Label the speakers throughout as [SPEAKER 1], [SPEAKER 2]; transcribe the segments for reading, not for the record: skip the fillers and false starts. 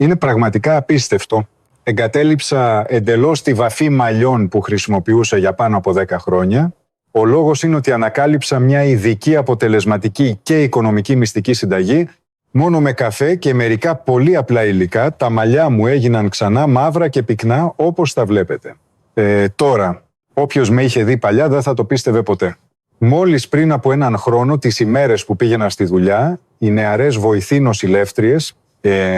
[SPEAKER 1] Είναι πραγματικά απίστευτο. Εγκατέλειψα εντελώς τη βαφή μαλλιών που χρησιμοποιούσα για πάνω από 10 χρόνια. Ο λόγος είναι ότι ανακάλυψα μια ειδική, αποτελεσματική και οικονομική μυστική συνταγή. Μόνο με καφέ και μερικά πολύ απλά υλικά, τα μαλλιά μου έγιναν ξανά μαύρα και πυκνά όπως τα βλέπετε. Τώρα, όποιος με είχε δει παλιά δεν θα το πίστευε ποτέ. Μόλις πριν από έναν χρόνο, τις ημέρες που πήγαινα στη δουλειά, οι νεαρές βοηθοί νοσηλεύτριες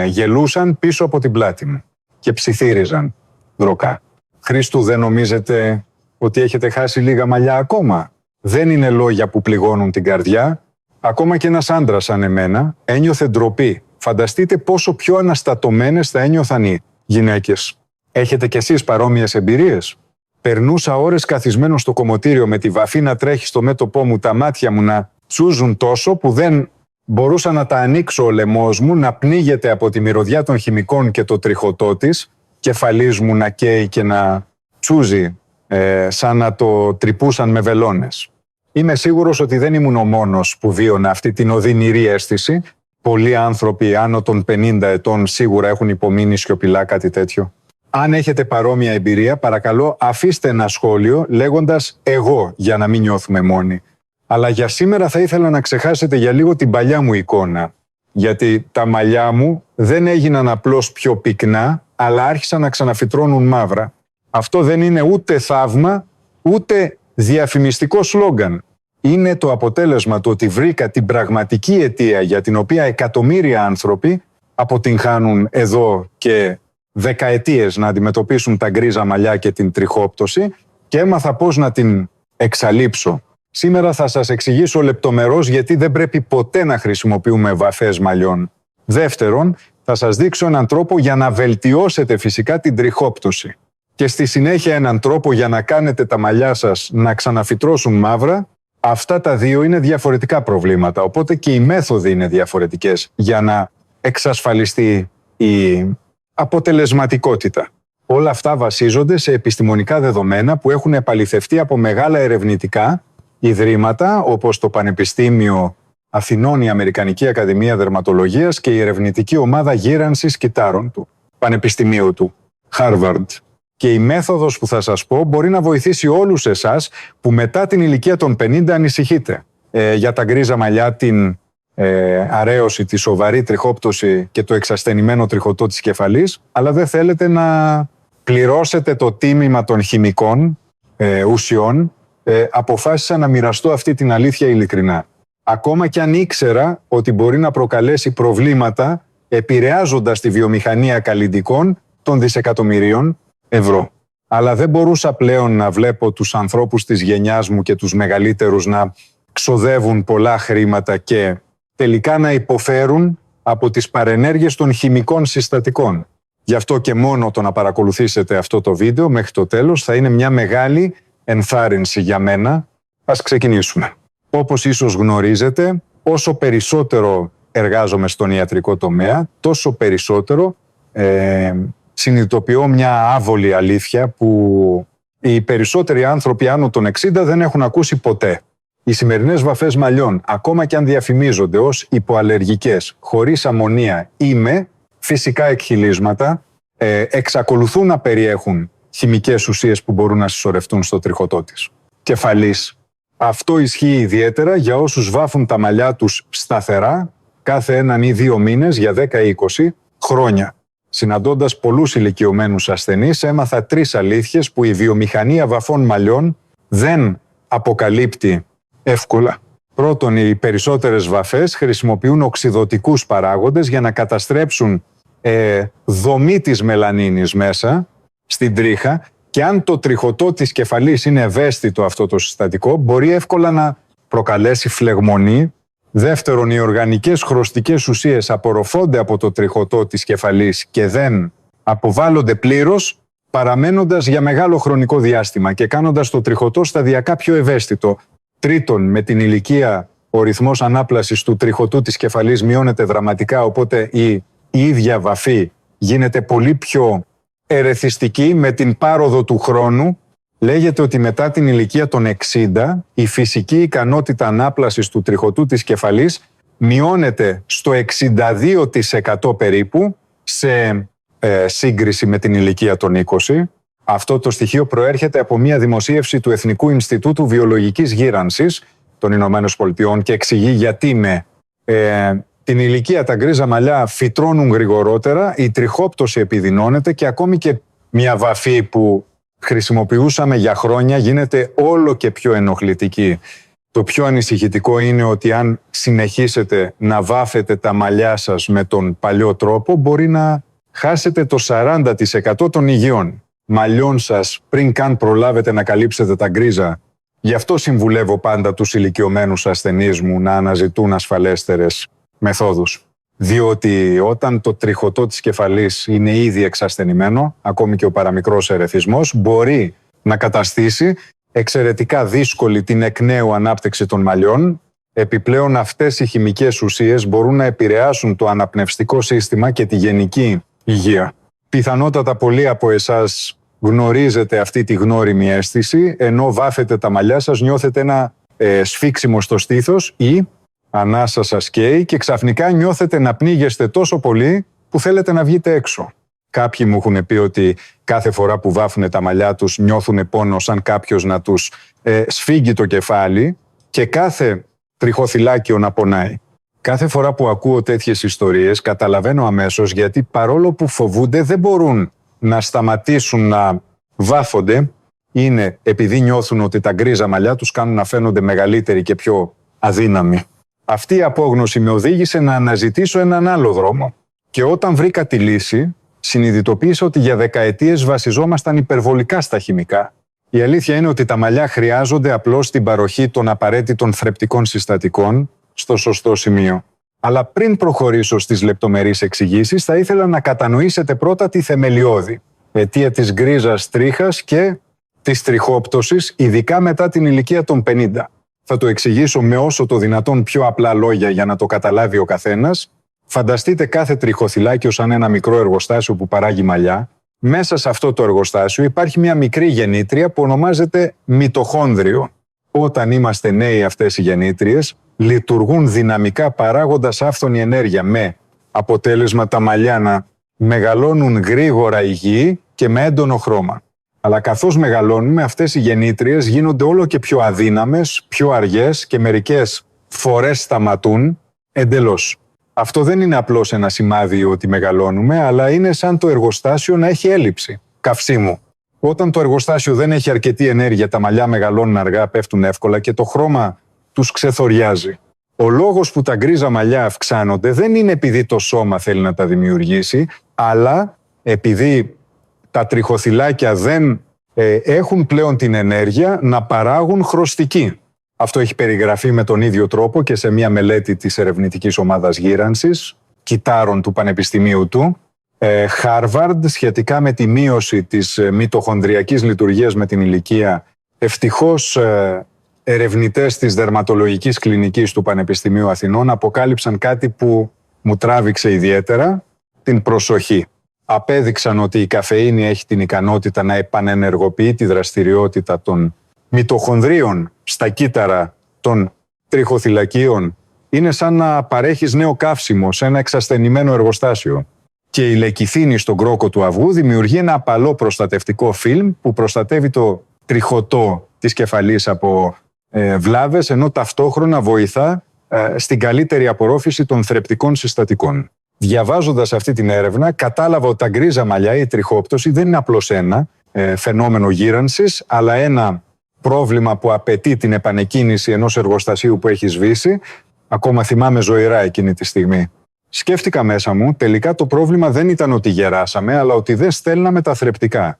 [SPEAKER 1] γελούσαν πίσω από την πλάτη μου και ψιθύριζαν δροκά. Χρήστου, δεν νομίζετε ότι έχετε χάσει λίγα μαλλιά ακόμα? Δεν είναι λόγια που πληγώνουν την καρδιά. Ακόμα και ένας άντρας σαν εμένα ένιωθε ντροπή. Φανταστείτε πόσο πιο αναστατωμένες θα ένιωθαν οι γυναίκες. Έχετε κι εσείς παρόμοιες εμπειρίες? Περνούσα ώρες καθισμένος στο κομμωτήριο με τη βαφή να τρέχει στο μέτωπό μου, τα μάτια μου να τσούζουν τόσο που δεν μπορούσα να τα ανοίξω, ο λαιμός μου να πνίγεται από τη μυρωδιά των χημικών και το τριχωτό της, κεφαλής μου να καίει και να τσούζει σαν να το τρυπούσαν με βελόνες. Είμαι σίγουρος ότι δεν ήμουν ο μόνος που βίωνα αυτή την οδυνηρή αίσθηση. Πολλοί άνθρωποι άνω των 50 ετών σίγουρα έχουν υπομείνει σιωπηλά κάτι τέτοιο. Αν έχετε παρόμοια εμπειρία, παρακαλώ αφήστε ένα σχόλιο λέγοντας «εγώ» για να μην νιώθουμε μόνοι. Αλλά για σήμερα θα ήθελα να ξεχάσετε για λίγο την παλιά μου εικόνα. Γιατί τα μαλλιά μου δεν έγιναν απλώς πιο πυκνά, αλλά άρχισαν να ξαναφυτρώνουν μαύρα. Αυτό δεν είναι ούτε θαύμα, ούτε διαφημιστικό σλόγγαν. Είναι το αποτέλεσμα του ότι βρήκα την πραγματική αιτία για την οποία εκατομμύρια άνθρωποι αποτυγχάνουν εδώ και δεκαετίες να αντιμετωπίσουν τα γκρίζα μαλλιά και την τριχόπτωση και έμαθα πώς να την εξαλείψω. Σήμερα θα σας εξηγήσω λεπτομερώς γιατί δεν πρέπει ποτέ να χρησιμοποιούμε βαφές μαλλιών. Δεύτερον, θα σας δείξω έναν τρόπο για να βελτιώσετε φυσικά την τριχόπτωση. Και στη συνέχεια έναν τρόπο για να κάνετε τα μαλλιά σας να ξαναφυτρώσουν μαύρα. Αυτά τα δύο είναι διαφορετικά προβλήματα, οπότε και οι μέθοδοι είναι διαφορετικές για να εξασφαλιστεί η αποτελεσματικότητα. Όλα αυτά βασίζονται σε επιστημονικά δεδομένα που έχουν επαληθευτεί από μεγάλα ερευνητικά ιδρύματα όπως το Πανεπιστήμιο Αθηνών, η Αμερικανική Ακαδημία Δερματολογίας και η ερευνητική ομάδα γύρανσης κυτάρων του Πανεπιστημίου του Harvard. Και η μέθοδος που θα σας πω μπορεί να βοηθήσει όλους εσάς που μετά την ηλικία των 50 ανησυχείτε για τα γκρίζα μαλλιά, την αρέωση, τη σοβαρή τριχόπτωση και το εξασθενημένο τριχωτό της κεφαλής, αλλά δεν θέλετε να πληρώσετε το τίμημα των χημικών ουσιών. Αποφάσισα να μοιραστώ αυτή την αλήθεια ειλικρινά. Ακόμα κι αν ήξερα ότι μπορεί να προκαλέσει προβλήματα επηρεάζοντας τη βιομηχανία καλλυντικών των δισεκατομμυρίων ευρώ. Αλλά δεν μπορούσα πλέον να βλέπω τους ανθρώπους της γενιάς μου και τους μεγαλύτερους να ξοδεύουν πολλά χρήματα και τελικά να υποφέρουν από τις παρενέργειες των χημικών συστατικών. Γι' αυτό και μόνο το να παρακολουθήσετε αυτό το βίντεο μέχρι το τέλος θα είναι μια μεγάλη ενθάρρυνση για μένα. Ας ξεκινήσουμε. Όπως ίσως γνωρίζετε, όσο περισσότερο εργάζομαι στον ιατρικό τομέα, τόσο περισσότερο συνειδητοποιώ μια άβολη αλήθεια που οι περισσότεροι άνθρωποι άνω των 60 δεν έχουν ακούσει ποτέ. Οι σημερινές βαφές μαλλιών, ακόμα και αν διαφημίζονται ως υποαλλεργικές, χωρίς αμμονία ή με φυσικά εκχυλίσματα, εξακολουθούν να περιέχουν χημικές ουσίες που μπορούν να συσσωρευτούν στο τριχωτό της κεφαλής. Αυτό ισχύει ιδιαίτερα για όσους βάφουν τα μαλλιά τους σταθερά κάθε 1 ή 2 μήνες για 10 ή 20 χρόνια. Συναντώντας πολλούς ηλικιωμένους ασθενείς, έμαθα 3 αλήθειες που η βιομηχανία βαφών μαλλιών δεν αποκαλύπτει εύκολα. Πρώτον, οι περισσότερες βαφές χρησιμοποιούν οξυδωτικούς παράγοντες για να καταστρέψουν δομή της μελανίνης μέσα στην τρίχα και αν το τριχωτό της κεφαλής είναι ευαίσθητο αυτό το συστατικό, μπορεί εύκολα να προκαλέσει φλεγμονή. Δεύτερον, οι οργανικές χρωστικές ουσίες απορροφώνται από το τριχωτό της κεφαλής και δεν αποβάλλονται πλήρως, παραμένοντας για μεγάλο χρονικό διάστημα και κάνοντας το τριχωτό σταδιακά πιο ευαίσθητο. Τρίτον, με την ηλικία ο ρυθμός ανάπλασης του τριχωτού της κεφαλής μειώνεται δραματικά, οπότε η ίδια βαφή γίνεται πολύ πιο ερεθιστική με την πάροδο του χρόνου. Λέγεται ότι μετά την ηλικία των 60 η φυσική ικανότητα ανάπλασης του τριχωτού της κεφαλής μειώνεται στο 62% περίπου σε σύγκριση με την ηλικία των 20. Αυτό το στοιχείο προέρχεται από μια δημοσίευση του Εθνικού Ινστιτούτου Βιολογικής Γύρανσης των Ηνωμένων Πολιτειών και εξηγεί γιατί με την ηλικία τα γκρίζα μαλλιά φυτρώνουν γρηγορότερα, η τριχόπτωση επιδεινώνεται και ακόμη και μια βαφή που χρησιμοποιούσαμε για χρόνια γίνεται όλο και πιο ενοχλητική. Το πιο ανησυχητικό είναι ότι αν συνεχίσετε να βάφετε τα μαλλιά σας με τον παλιό τρόπο, μπορεί να χάσετε το 40% των υγιών μαλλιών σας πριν καν προλάβετε να καλύψετε τα γκρίζα. Γι' αυτό συμβουλεύω πάντα τους ηλικιωμένους ασθενείς μου να αναζητούν ασφαλέστερες μεθόδους. Διότι όταν το τριχωτό της κεφαλής είναι ήδη εξασθενημένο, ακόμη και ο παραμικρός ερεθισμός, μπορεί να καταστήσει εξαιρετικά δύσκολη την εκ νέου ανάπτυξη των μαλλιών. Επιπλέον αυτές οι χημικές ουσίες μπορούν να επηρεάσουν το αναπνευστικό σύστημα και τη γενική υγεία. Πιθανότατα πολλοί από εσάς γνωρίζετε αυτή τη γνώριμη αίσθηση, ενώ βάφετε τα μαλλιά σας, νιώθετε ένα σφίξιμο στο στήθος ή ανάσα σας καίει και ξαφνικά νιώθετε να πνίγεστε τόσο πολύ που θέλετε να βγείτε έξω. Κάποιοι μου έχουν πει ότι κάθε φορά που βάφουν τα μαλλιά τους νιώθουν πόνο σαν κάποιος να τους σφίγγει το κεφάλι και κάθε τριχοθυλάκιο να πονάει. Κάθε φορά που ακούω τέτοιες ιστορίες καταλαβαίνω αμέσως γιατί παρόλο που φοβούνται δεν μπορούν να σταματήσουν να βάφονται, είναι επειδή νιώθουν ότι τα γκρίζα μαλλιά τους κάνουν να φαίνονται μεγαλύτεροι και πιο αδύναμοι. Αυτή η απόγνωση με οδήγησε να αναζητήσω έναν άλλο δρόμο. Και όταν βρήκα τη λύση, συνειδητοποίησα ότι για δεκαετίες βασιζόμασταν υπερβολικά στα χημικά. Η αλήθεια είναι ότι τα μαλλιά χρειάζονται απλώς την παροχή των απαραίτητων θρεπτικών συστατικών στο σωστό σημείο. Αλλά πριν προχωρήσω στις λεπτομερείς εξηγήσεις, θα ήθελα να κατανοήσετε πρώτα τη θεμελιώδη αιτία της γκρίζας τρίχας και της τριχόπτωσης, ειδικά μετά την ηλικία των 50. Θα το εξηγήσω με όσο το δυνατόν πιο απλά λόγια για να το καταλάβει ο καθένας. Φανταστείτε κάθε τριχοθυλάκιο σαν ένα μικρό εργοστάσιο που παράγει μαλλιά. Μέσα σε αυτό το εργοστάσιο υπάρχει μια μικρή γεννήτρια που ονομάζεται μυτοχόνδριο. Όταν είμαστε νέοι, αυτές οι γεννήτριες λειτουργούν δυναμικά παράγοντας άφθονη ενέργεια, με αποτέλεσμα τα μαλλιά να μεγαλώνουν γρήγορα υγιή και με έντονο χρώμα. Αλλά καθώς μεγαλώνουμε, αυτές οι γεννήτριες γίνονται όλο και πιο αδύναμες, πιο αργές και μερικές φορές σταματούν εντελώς. Αυτό δεν είναι απλώς ένα σημάδι ότι μεγαλώνουμε, αλλά είναι σαν το εργοστάσιο να έχει έλλειψη καυσίμου. Όταν το εργοστάσιο δεν έχει αρκετή ενέργεια, τα μαλλιά μεγαλώνουν αργά, πέφτουν εύκολα και το χρώμα τους ξεθοριάζει. Ο λόγος που τα γκρίζα μαλλιά αυξάνονται δεν είναι επειδή το σώμα θέλει να τα δημιουργήσει, αλλά επειδή τα τριχοθυλάκια δεν έχουν πλέον την ενέργεια να παράγουν χρωστική. Αυτό έχει περιγραφεί με τον ίδιο τρόπο και σε μια μελέτη της ερευνητικής ομάδας γύρανσης, κυτάρων του Πανεπιστημίου του Harvard, σχετικά με τη μείωση της μυτοχονδριακής λειτουργίας με την ηλικία. Ευτυχώς ερευνητές της δερματολογικής κλινικής του Πανεπιστημίου Αθηνών αποκάλυψαν κάτι που μου τράβηξε ιδιαίτερα την προσοχή. Απέδειξαν ότι η καφεΐνη έχει την ικανότητα να επανενεργοποιεί τη δραστηριότητα των μυτοχονδρίων στα κύτταρα των τριχοθυλακίων. Είναι σαν να παρέχεις νέο καύσιμο σε ένα εξασθενημένο εργοστάσιο. Και η λεκιθίνη στον κρόκο του αυγού δημιουργεί ένα απαλό προστατευτικό φιλμ που προστατεύει το τριχωτό της κεφαλής από βλάβες, ενώ ταυτόχρονα βοηθά στην καλύτερη απορρόφηση των θρεπτικών συστατικών. Διαβάζοντας αυτή την έρευνα, κατάλαβα ότι τα γκρίζα μαλλιά, η τριχόπτωση, δεν είναι απλώς ένα φαινόμενο γύρανσης, αλλά ένα πρόβλημα που απαιτεί την επανεκκίνηση ενός εργοστασίου που έχει σβήσει. Ακόμα θυμάμαι ζωηρά εκείνη τη στιγμή. Σκέφτηκα μέσα μου, τελικά το πρόβλημα δεν ήταν ότι γεράσαμε, αλλά ότι δεν στέλναμε τα θρεπτικά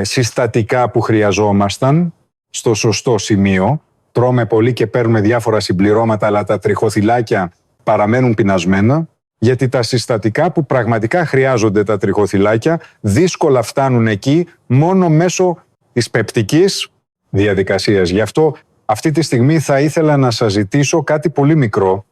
[SPEAKER 1] συστατικά που χρειαζόμασταν στο σωστό σημείο. Τρώμε πολύ και παίρνουμε διάφορα συμπληρώματα, αλλά τα τριχοθυλάκια παραμένουν πεινασμένα, γιατί τα συστατικά που πραγματικά χρειάζονται τα τριχοθυλάκια δύσκολα φτάνουν εκεί μόνο μέσω της πεπτικής διαδικασίας. Γι' αυτό αυτή τη στιγμή θα ήθελα να σας ζητήσω κάτι πολύ μικρό.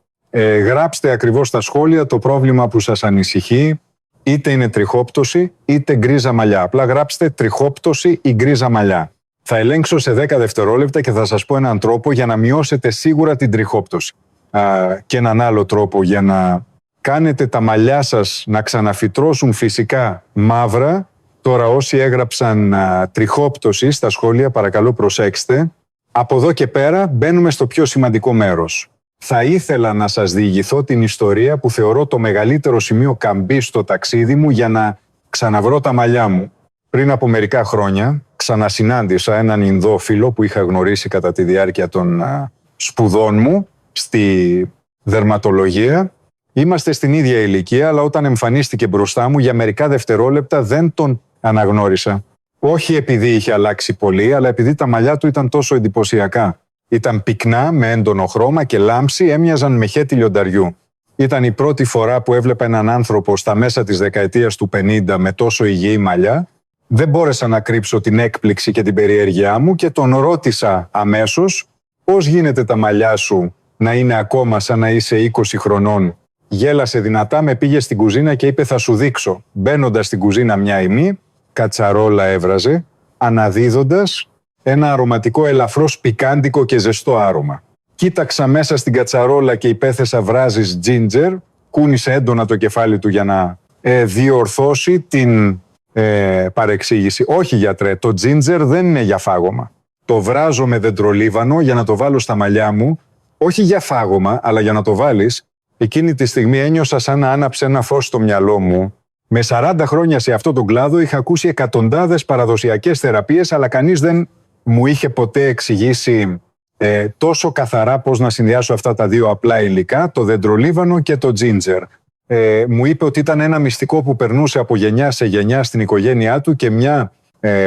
[SPEAKER 1] Γράψτε ακριβώς στα σχόλια το πρόβλημα που σας ανησυχεί, είτε είναι τριχόπτωση είτε γκρίζα μαλλιά. Απλά γράψτε τριχόπτωση ή γκρίζα μαλλιά. Θα ελέγξω σε 10 δευτερόλεπτα και θα σας πω έναν τρόπο για να μειώσετε σίγουρα την τριχόπτωση. Και έναν άλλο τρόπο για να κάνετε τα μαλλιά σας να ξαναφυτρώσουν φυσικά μαύρα. Τώρα όσοι έγραψαν τριχόπτωση στα σχόλια, παρακαλώ προσέξτε. Από εδώ και πέρα μπαίνουμε στο πιο σημαντικό μέρος. Θα ήθελα να σας διηγηθώ την ιστορία που θεωρώ το μεγαλύτερο σημείο καμπής στο ταξίδι μου για να ξαναβρω τα μαλλιά μου. Πριν από μερικά χρόνια ξανασυνάντησα έναν Ινδό φίλο που είχα γνωρίσει κατά τη διάρκεια των σπουδών μου στη δερματολογία. Είμαστε στην ίδια ηλικία, αλλά όταν εμφανίστηκε μπροστά μου για μερικά δευτερόλεπτα δεν τον αναγνώρισα. Όχι επειδή είχε αλλάξει πολύ, αλλά επειδή τα μαλλιά του ήταν τόσο εντυπωσιακά. Ήταν πυκνά, με έντονο χρώμα και λάμψη, έμοιαζαν με χέτη λιονταριού. Ήταν η πρώτη φορά που έβλεπα έναν άνθρωπο στα μέσα της δεκαετίας του 50 με τόσο υγιή μαλλιά. Δεν μπόρεσα να κρύψω την έκπληξη και την περιέργειά μου και τον ρώτησα αμέσως πώς γίνεται τα μαλλιά σου να είναι ακόμα σαν να είσαι 20 χρονών. Γέλασε δυνατά, με πήγε στην κουζίνα και είπε θα σου δείξω. Μπαίνοντας στην κουζίνα μια ημί, κατσαρόλα έβραζε, αναδίδοντας ένα αρωματικό ελαφρώς πικάντικο και ζεστό άρωμα. Κοίταξα μέσα στην κατσαρόλα και υπέθεσα βράζεις ginger, κούνησε έντονα το κεφάλι του για να διορθώσει την παρεξήγηση. Όχι γιατρέ, το ginger δεν είναι για φάγωμα. Το βράζω με δεντρολίβανο για να το βάλω στα μαλλιά μου, όχι για φάγωμα, αλλά για να το βάλεις. Εκείνη τη στιγμή ένιωσα σαν να άναψε ένα φως στο μυαλό μου. Με 40 χρόνια σε αυτόν τον κλάδο είχα ακούσει εκατοντάδες παραδοσιακές θεραπείες, αλλά κανείς δεν μου είχε ποτέ εξηγήσει τόσο καθαρά πώς να συνδυάσω αυτά τα δύο απλά υλικά, το δεντρολίβανο και το ginger. Μου είπε ότι ήταν ένα μυστικό που περνούσε από γενιά σε γενιά στην οικογένειά του και μια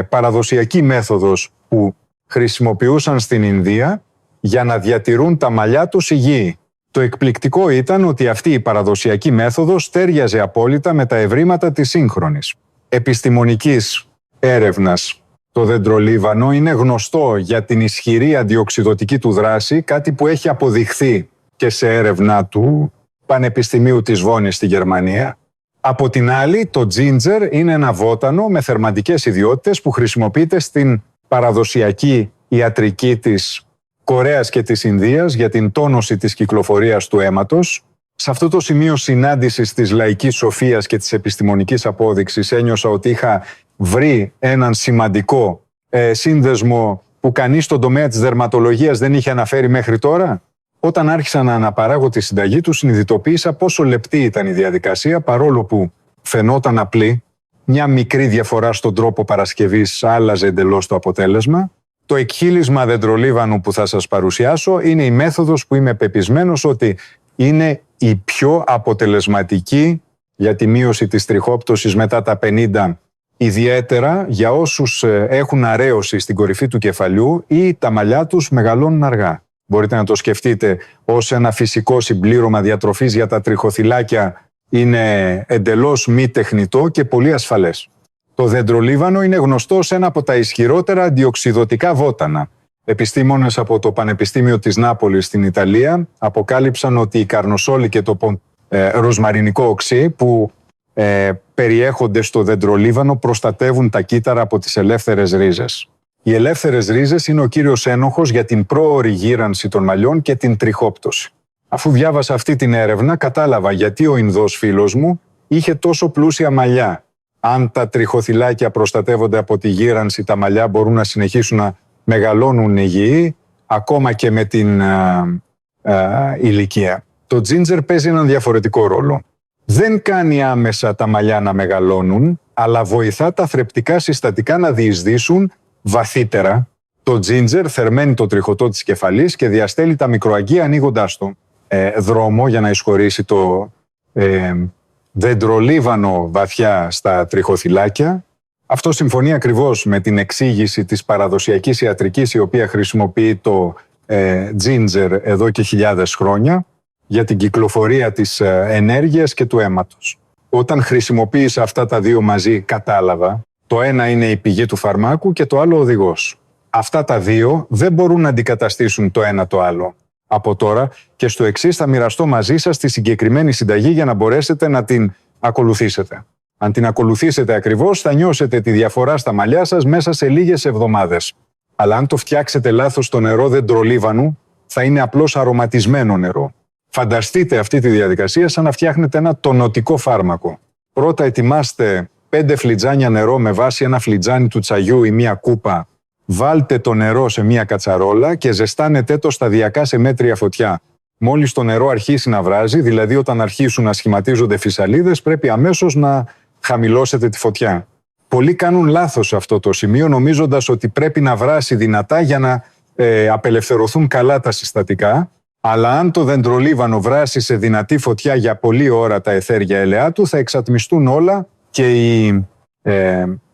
[SPEAKER 1] παραδοσιακή μέθοδος που χρησιμοποιούσαν στην Ινδία για να διατηρούν τα μαλλιά τους υγιή. Το εκπληκτικό ήταν ότι αυτή η παραδοσιακή μέθοδος τέριαζε απόλυτα με τα ευρήματα της σύγχρονης επιστημονικής έρευνας. Το δεντρολίβανο είναι γνωστό για την ισχυρή αντιοξειδωτική του δράση, κάτι που έχει αποδειχθεί και σε έρευνα του Πανεπιστημίου της Βόνης στη Γερμανία. Από την άλλη, το ginger είναι ένα βότανο με θερμαντικές ιδιότητες που χρησιμοποιείται στην παραδοσιακή ιατρική της Κορέας και της Ινδίας για την τόνωση της κυκλοφορίας του αίματος. Σε αυτό το σημείο συνάντησης της λαϊκής σοφίας και της επιστημονικής απόδειξης ένιωσα ότι είχα βρει έναν σημαντικό σύνδεσμο που κανείς στον τομέα της δερματολογίας δεν είχε αναφέρει μέχρι τώρα. Όταν άρχισα να αναπαράγω τη συνταγή του, συνειδητοποίησα πόσο λεπτή ήταν η διαδικασία, παρόλο που φαινόταν απλή. Μια μικρή διαφορά στον τρόπο παρασκευής άλλαζε εντελώς το αποτέλεσμα. Το εκχύλισμα δεντρολίβανου που θα σας παρουσιάσω είναι η μέθοδος που είμαι πεπισμένος ότι είναι η πιο αποτελεσματική για τη μείωση της τριχόπτωσης μετά τα 50, ιδιαίτερα για όσους έχουν αρέωση στην κορυφή του κεφαλιού ή τα μαλλιά τους μεγαλώνουν αργά. Μπορείτε να το σκεφτείτε ως ένα φυσικό συμπλήρωμα διατροφής για τα τριχοθυλάκια, είναι εντελώς μη τεχνητό και πολύ ασφαλές. Το δεντρολίβανο είναι γνωστό σε ένα από τα ισχυρότερα αντιοξειδωτικά βότανα. Επιστήμονες από το Πανεπιστήμιο της Νάπολης στην Ιταλία αποκάλυψαν ότι η καρνοσόλη και το ροσμαρινικό οξύ που περιέχονται στο δεντρολίβανο προστατεύουν τα κύτταρα από τις ελεύθερες ρίζες. Οι ελεύθερες ρίζες είναι ο κύριος ένοχος για την πρόωρη γύρανση των μαλλιών και την τριχόπτωση. Αφού διάβασα αυτή την έρευνα, κατάλαβα γιατί ο Ινδός φίλος μου είχε τόσο πλούσια μαλλιά. Αν τα τριχοθυλάκια προστατεύονται από τη γύρανση, τα μαλλιά μπορούν να συνεχίσουν να μεγαλώνουν υγιή, ακόμα και με την ηλικία. Το ginger παίζει έναν διαφορετικό ρόλο. Δεν κάνει άμεσα τα μαλλιά να μεγαλώνουν, αλλά βοηθά τα θρεπτικά συστατικά να διεισδύσουν βαθύτερα. Το ginger θερμαίνει το τριχωτό της κεφαλής και διαστέλει τα μικροαγγεία ανοίγοντάς το δρόμο για να εισχωρήσει το δεντρολίβανο βαθιά στα τριχοθυλάκια. Αυτό συμφωνεί ακριβώς με την εξήγηση της παραδοσιακής ιατρικής, η οποία χρησιμοποιεί το ginger εδώ και χιλιάδες χρόνια για την κυκλοφορία της ενέργειας και του αίματος. Όταν χρησιμοποίησα αυτά τα δύο μαζί, κατάλαβα, το ένα είναι η πηγή του φαρμάκου και το άλλο ο οδηγός. Αυτά τα δύο δεν μπορούν να αντικαταστήσουν το ένα το άλλο. Από τώρα και στο εξής θα μοιραστώ μαζί σας τη συγκεκριμένη συνταγή για να μπορέσετε να την ακολουθήσετε. Αν την ακολουθήσετε ακριβώς, θα νιώσετε τη διαφορά στα μαλλιά σας μέσα σε λίγες εβδομάδες. Αλλά αν το φτιάξετε λάθος, το νερό δεντρολίβανου θα είναι απλώς αρωματισμένο νερό. Φανταστείτε αυτή τη διαδικασία σαν να φτιάχνετε ένα τονωτικό φάρμακο. Πρώτα ετοιμάστε 5 φλιτζάνια νερό με βάση ένα φλιτζάνι του τσαγιού ή μία κούπα. Βάλτε το νερό σε μία κατσαρόλα και ζεστάνετε το σταδιακά σε μέτρια φωτιά. Μόλις το νερό αρχίσει να βράζει, δηλαδή όταν αρχίσουν να σχηματίζονται φυσαλίδες, πρέπει αμέσως να χαμηλώσετε τη φωτιά. Πολλοί κάνουν λάθος σε αυτό το σημείο, νομίζοντας ότι πρέπει να βράσει δυνατά για να απελευθερωθούν καλά τα συστατικά. Αλλά αν το δεντρολίβανο βράσει σε δυνατή φωτιά για πολλή ώρα τα αιθέρια ελαιά του, θα εξατμιστούν όλα και η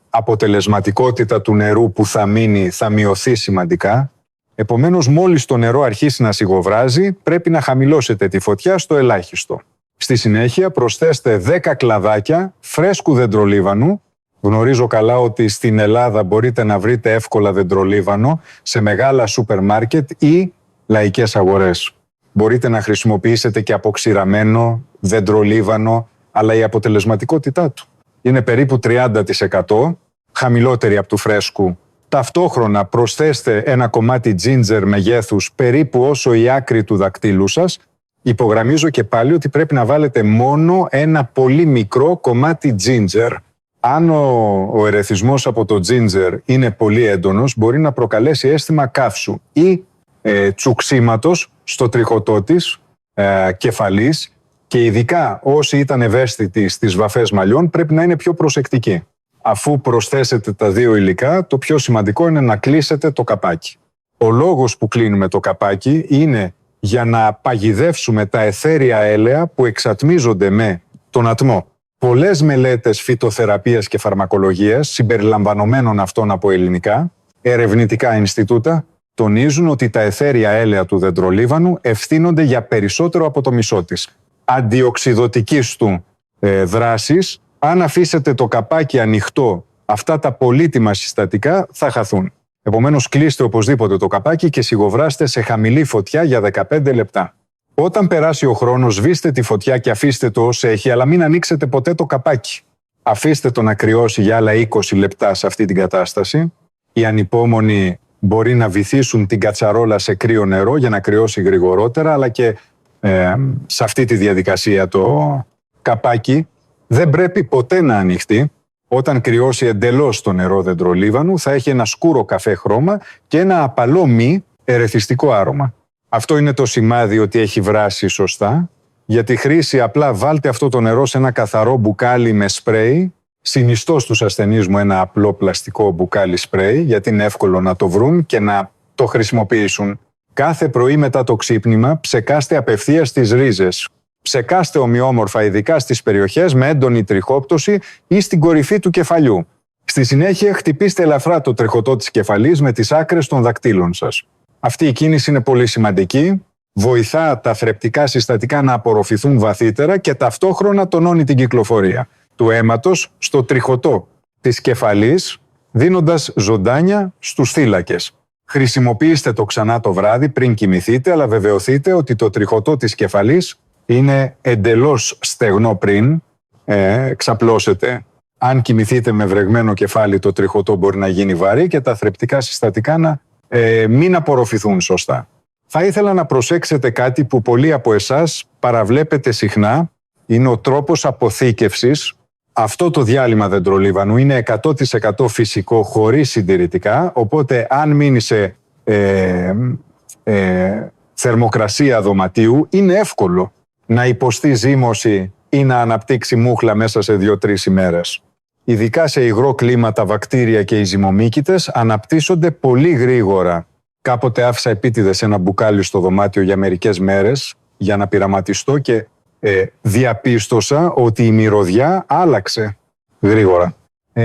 [SPEAKER 1] αποτελεσματικότητα του νερού που θα μείνει θα μειωθεί σημαντικά. Επομένως, μόλις το νερό αρχίσει να σιγοβράζει, πρέπει να χαμηλώσετε τη φωτιά στο ελάχιστο. Στη συνέχεια προσθέστε 10 κλαδάκια φρέσκου δεντρολίβανου. Γνωρίζω καλά ότι στην Ελλάδα μπορείτε να βρείτε εύκολα δεντρολίβανο σε μεγάλα σούπερ μάρκετ ή λαϊκές αγορές. Μπορείτε να χρησιμοποιήσετε και αποξηραμένο δεντρολίβανο, αλλά η αποτελεσματικότητά του είναι περίπου 30%, χαμηλότερη από του φρέσκου. Ταυτόχρονα προσθέστε ένα κομμάτι ginger μεγέθους περίπου όσο η άκρη του δακτύλου σας. Υπογραμμίζω και πάλι ότι πρέπει να βάλετε μόνο ένα πολύ μικρό κομμάτι ginger. Αν ο ερεθισμός από το ginger είναι πολύ έντονος, μπορεί να προκαλέσει αίσθημα καύσου ή τσουξίματος στο τριχωτό της κεφαλής, και ειδικά όσοι ήταν ευαίσθητοι στις βαφές μαλλιών πρέπει να είναι πιο προσεκτικοί. Αφού προσθέσετε τα δύο υλικά, το πιο σημαντικό είναι να κλείσετε το καπάκι. Ο λόγος που κλείνουμε το καπάκι είναι για να παγιδεύσουμε τα αιθέρια έλαια που εξατμίζονται με τον ατμό. Πολλές μελέτες φυτοθεραπείας και φαρμακολογίας, συμπεριλαμβανομένων αυτών από ελληνικά, ερευνητικά Ινστιτούτα, τονίζουν ότι τα αιθέρια έλαια του δεντρολίβανου ευθύνονται για περισσότερο από το μισό της αντιοξυδωτικής του δράσης. Αν αφήσετε το καπάκι ανοιχτό, αυτά τα πολύτιμα συστατικά θα χαθούν. Επομένως, κλείστε οπωσδήποτε το καπάκι και σιγοβράστε σε χαμηλή φωτιά για 15 λεπτά. Όταν περάσει ο χρόνος, σβήστε τη φωτιά και αφήστε το ως έχει, αλλά μην ανοίξετε ποτέ το καπάκι. Αφήστε το να κρυώσει για άλλα 20 λεπτά σε αυτή την κατάσταση. Οι ανυπόμονοι μπορεί να βυθίσουν την κατσαρόλα σε κρύο νερό για να κρυώσει γρηγορότερα, αλλά και σε αυτή τη διαδικασία το καπάκι δεν πρέπει ποτέ να ανοιχτεί. Όταν κρυώσει εντελώς το νερό δεντρολίβανου, θα έχει ένα σκούρο καφέ χρώμα και ένα απαλό μη ερεθιστικό άρωμα. Αυτό είναι το σημάδι ότι έχει βράσει σωστά. Για τη χρήση απλά βάλτε αυτό το νερό σε ένα καθαρό μπουκάλι με σπρέι. Συνιστώ στους ασθενείς μου ένα απλό πλαστικό μπουκάλι σπρέι, γιατί είναι εύκολο να το βρουν και να το χρησιμοποιήσουν. Κάθε πρωί μετά το ξύπνημα ψεκάστε απευθείας τις ρίζες. Ψεκάστε ομοιόμορφα, ειδικά στις περιοχές με έντονη τριχόπτωση ή στην κορυφή του κεφαλιού. Στη συνέχεια χτυπήστε ελαφρά το τριχωτό της κεφαλής με τις άκρες των δακτύλων σας. Αυτή η κίνηση είναι πολύ σημαντική. Βοηθά τα θρεπτικά συστατικά να απορροφηθούν βαθύτερα και ταυτόχρονα τονώνει την κυκλοφορία του αίματος στο τριχωτό της κεφαλής, δίνοντας ζωντάνια στους θύλακες. Χρησιμοποιήστε το ξανά το βράδυ πριν κοιμηθείτε, αλλά βεβαιωθείτε ότι το τριχωτό της κεφαλής είναι εντελώς στεγνό πριν ξαπλώσετε. Αν κοιμηθείτε με βρεγμένο κεφάλι, το τριχωτό μπορεί να γίνει βαρύ και τα θρεπτικά συστατικά να μην απορροφηθούν σωστά. Θα ήθελα να προσέξετε κάτι που πολλοί από εσάς παραβλέπετε συχνά. Είναι ο τρόπος αποθήκευσης. Αυτό το διάλειμμα δεντρολίβανου είναι 100% φυσικό, χωρίς συντηρητικά, οπότε αν μείνει σε θερμοκρασία δωματίου, είναι εύκολο να υποστεί ζύμωση ή να αναπτύξει μούχλα μέσα σε 2-3 ημέρες. Ειδικά σε υγρό κλίμα τα βακτήρια και οι ζυμομύκητες αναπτύσσονται πολύ γρήγορα. Κάποτε άφησα επίτηδες ένα μπουκάλι στο δωμάτιο για μερικές μέρες για να πειραματιστώ και διαπίστωσα ότι η μυρωδιά άλλαξε γρήγορα.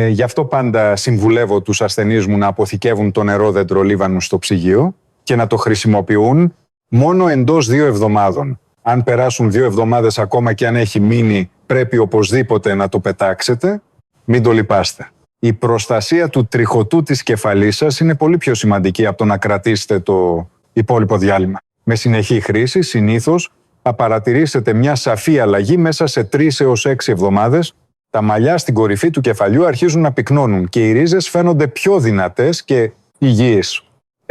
[SPEAKER 1] Γι' αυτό πάντα συμβουλεύω τους ασθενείς μου να αποθηκεύουν το νερό δεντρολίβανου στο ψυγείο και να το χρησιμοποιούν μόνο εντός 2 εβδομάδων. Αν περάσουν 2 εβδομάδες ακόμα και αν έχει μείνει, πρέπει οπωσδήποτε να το πετάξετε. Μην το λυπάστε. Η προστασία του τριχωτού της κεφαλής σας είναι πολύ πιο σημαντική από το να κρατήσετε το υπόλοιπο διάλειμμα. Με συνεχή χρήση, συνήθως, θα παρατηρήσετε μια σαφή αλλαγή μέσα σε 3 έως 6 εβδομάδες. Τα μαλλιά στην κορυφή του κεφαλιού αρχίζουν να πυκνώνουν και οι ρίζες φαίνονται πιο δυνατές και υγιείς.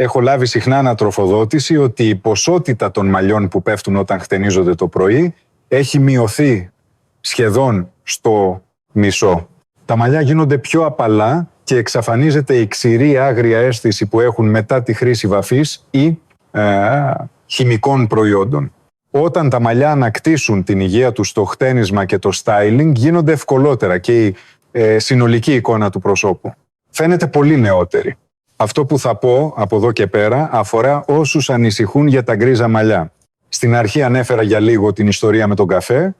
[SPEAKER 1] έχω λάβει συχνά ανατροφοδότηση ότι η ποσότητα των μαλλιών που πέφτουν όταν χτενίζονται το πρωί έχει μειωθεί σχεδόν στο μισό. Τα μαλλιά γίνονται πιο απαλά και εξαφανίζεται η ξηρή άγρια αίσθηση που έχουν μετά τη χρήση βαφής ή χημικών προϊόντων. Όταν τα μαλλιά ανακτήσουν την υγεία τους στο χτένισμα και το styling, γίνονται ευκολότερα και η συνολική εικόνα του προσώπου φαίνεται πολύ νεότερη. Αυτό που θα πω από εδώ και πέρα αφορά όσους ανησυχούν για τα γκρίζα μαλλιά. Στην αρχή ανέφερα για λίγο την ιστορία με τον καφέ.